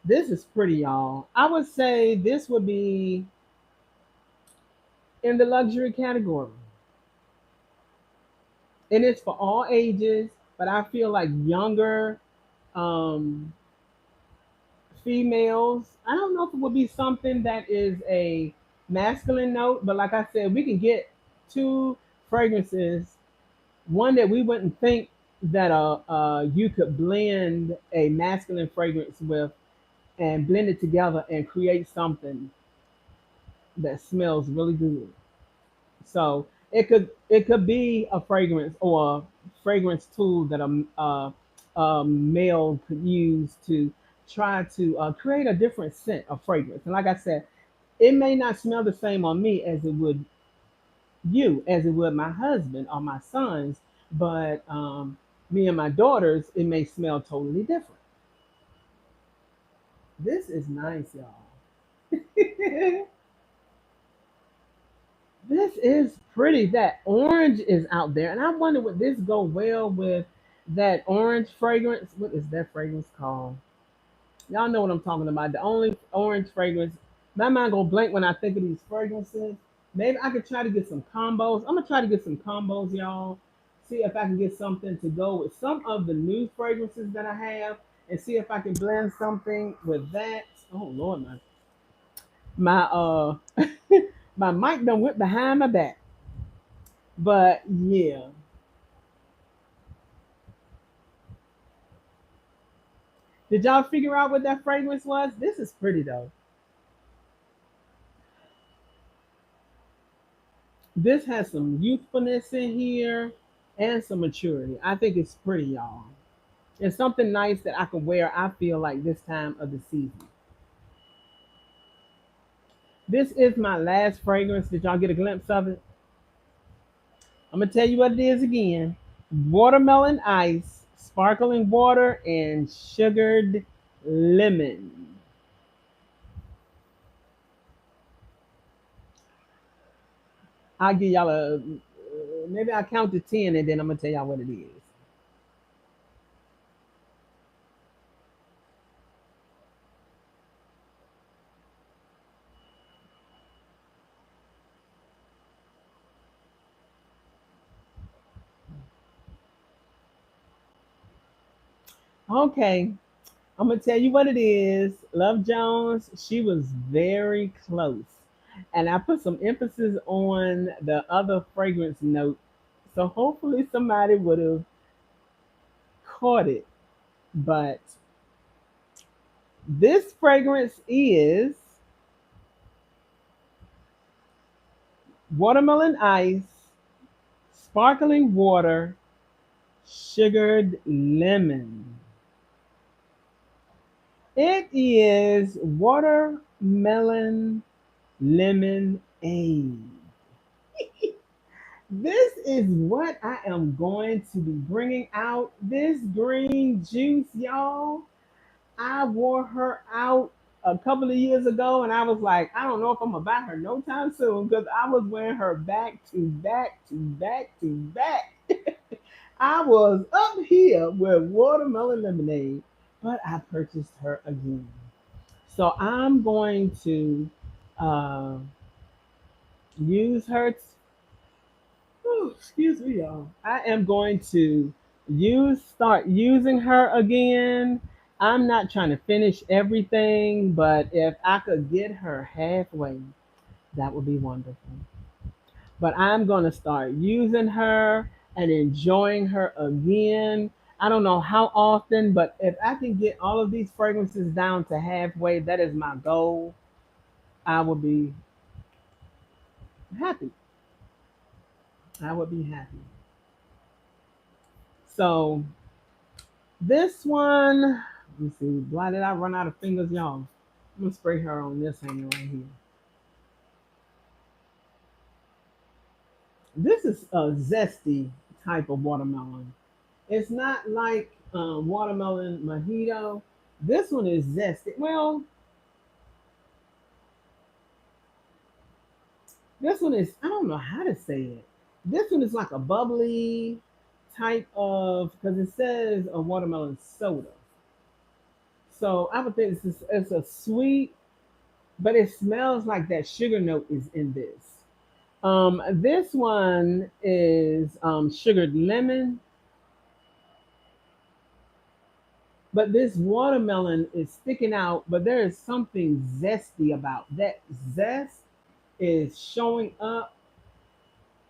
This is pretty, y'all. I would say this would be in the luxury category, and it's for all ages. But I feel like younger um, females. I don't know if it would be something that is a masculine note, but like I said, we can get two fragrances. One that we wouldn't think that you could blend a masculine fragrance with and blend it together and create something that smells really good. So it could be a fragrance or a fragrance tool that a male could use to try to create a different scent of fragrance. And like I said, it may not smell the same on me as it would you, as it would my husband or my sons, but me and my daughters, it may smell totally different. This is nice, y'all. This is pretty. That orange is out there, and I wonder would this go well with that orange fragrance? What is that fragrance called? Y'all know what I'm talking about. The only orange fragrance. My mind go blank when I think of these fragrances. Maybe I could try to get some combos. I'm gonna try to get some combos, y'all. See if I can get something to go with some of the new fragrances that I have, and see if I can blend something with that. Oh Lord, my my mic done went behind my back. But yeah, did y'all figure out what that fragrance was? This is pretty though. This has some youthfulness in here and some maturity. I think it's pretty, y'all. It's something nice that I can wear. I feel like this time of the season. This is my last fragrance. Did y'all get a glimpse of it? I'm gonna tell you what it is again. Watermelon ice, sparkling water, and sugared lemon. I'll give y'all a maybe I'll count to 10 and then I'm gonna tell y'all what it is. Okay, I'm gonna tell you what it is. Love Jones, she was very close. And I put some emphasis on the other fragrance note. So hopefully somebody would have caught it. But this fragrance is watermelon ice, sparkling water, sugared lemon. It is watermelon lemonade. This is what I am going to be bringing out. This green juice, y'all. I wore her out a couple of years ago, and I was like, I don't know if I'm gonna buy her no time soon because I was wearing her back to back to back to back. I was up here with watermelon lemonade, but I purchased her again. So I'm going to uh, use her. Oh, excuse me, y'all. I am going to start using her again. I'm not trying to finish everything, but if I could get her halfway, that would be wonderful. But I'm going to start using her and enjoying her again. I don't know how often, but if I can get all of these fragrances down to halfway, that is my goal. I would be happy. I would be happy. So this one, let me see. Why did I run out of fingers, y'all? I'm gonna spray her on this hanger right here. This is a zesty type of watermelon. It's not like watermelon mojito. This one is zesty. Well, this one is, I don't know how to say it. This one is like a bubbly type of, because it says a watermelon soda. So I would think it's a sweet, but it smells like that sugar note is in this. This one is sugared lemon, but this watermelon is sticking out, but there is something zesty about that. Zest is showing up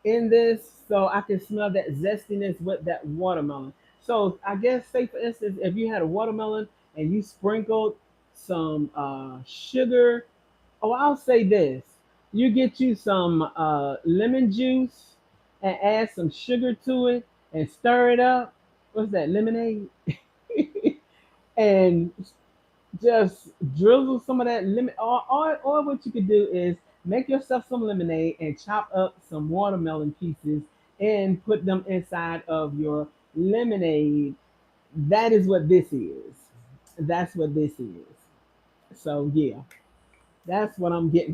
in this, so I can smell that zestiness with that watermelon. So I guess, say for instance, if you had a watermelon and you sprinkled some sugar, oh, I'll say this: you get you some lemon juice and add some sugar to it and stir it up. What's that? Lemonade, and just drizzle some of that lemon. Or what you could do is make yourself some lemonade and chop up some watermelon pieces and put them inside of your lemonade. That is what this is. That's what this is. So yeah, that's what I'm getting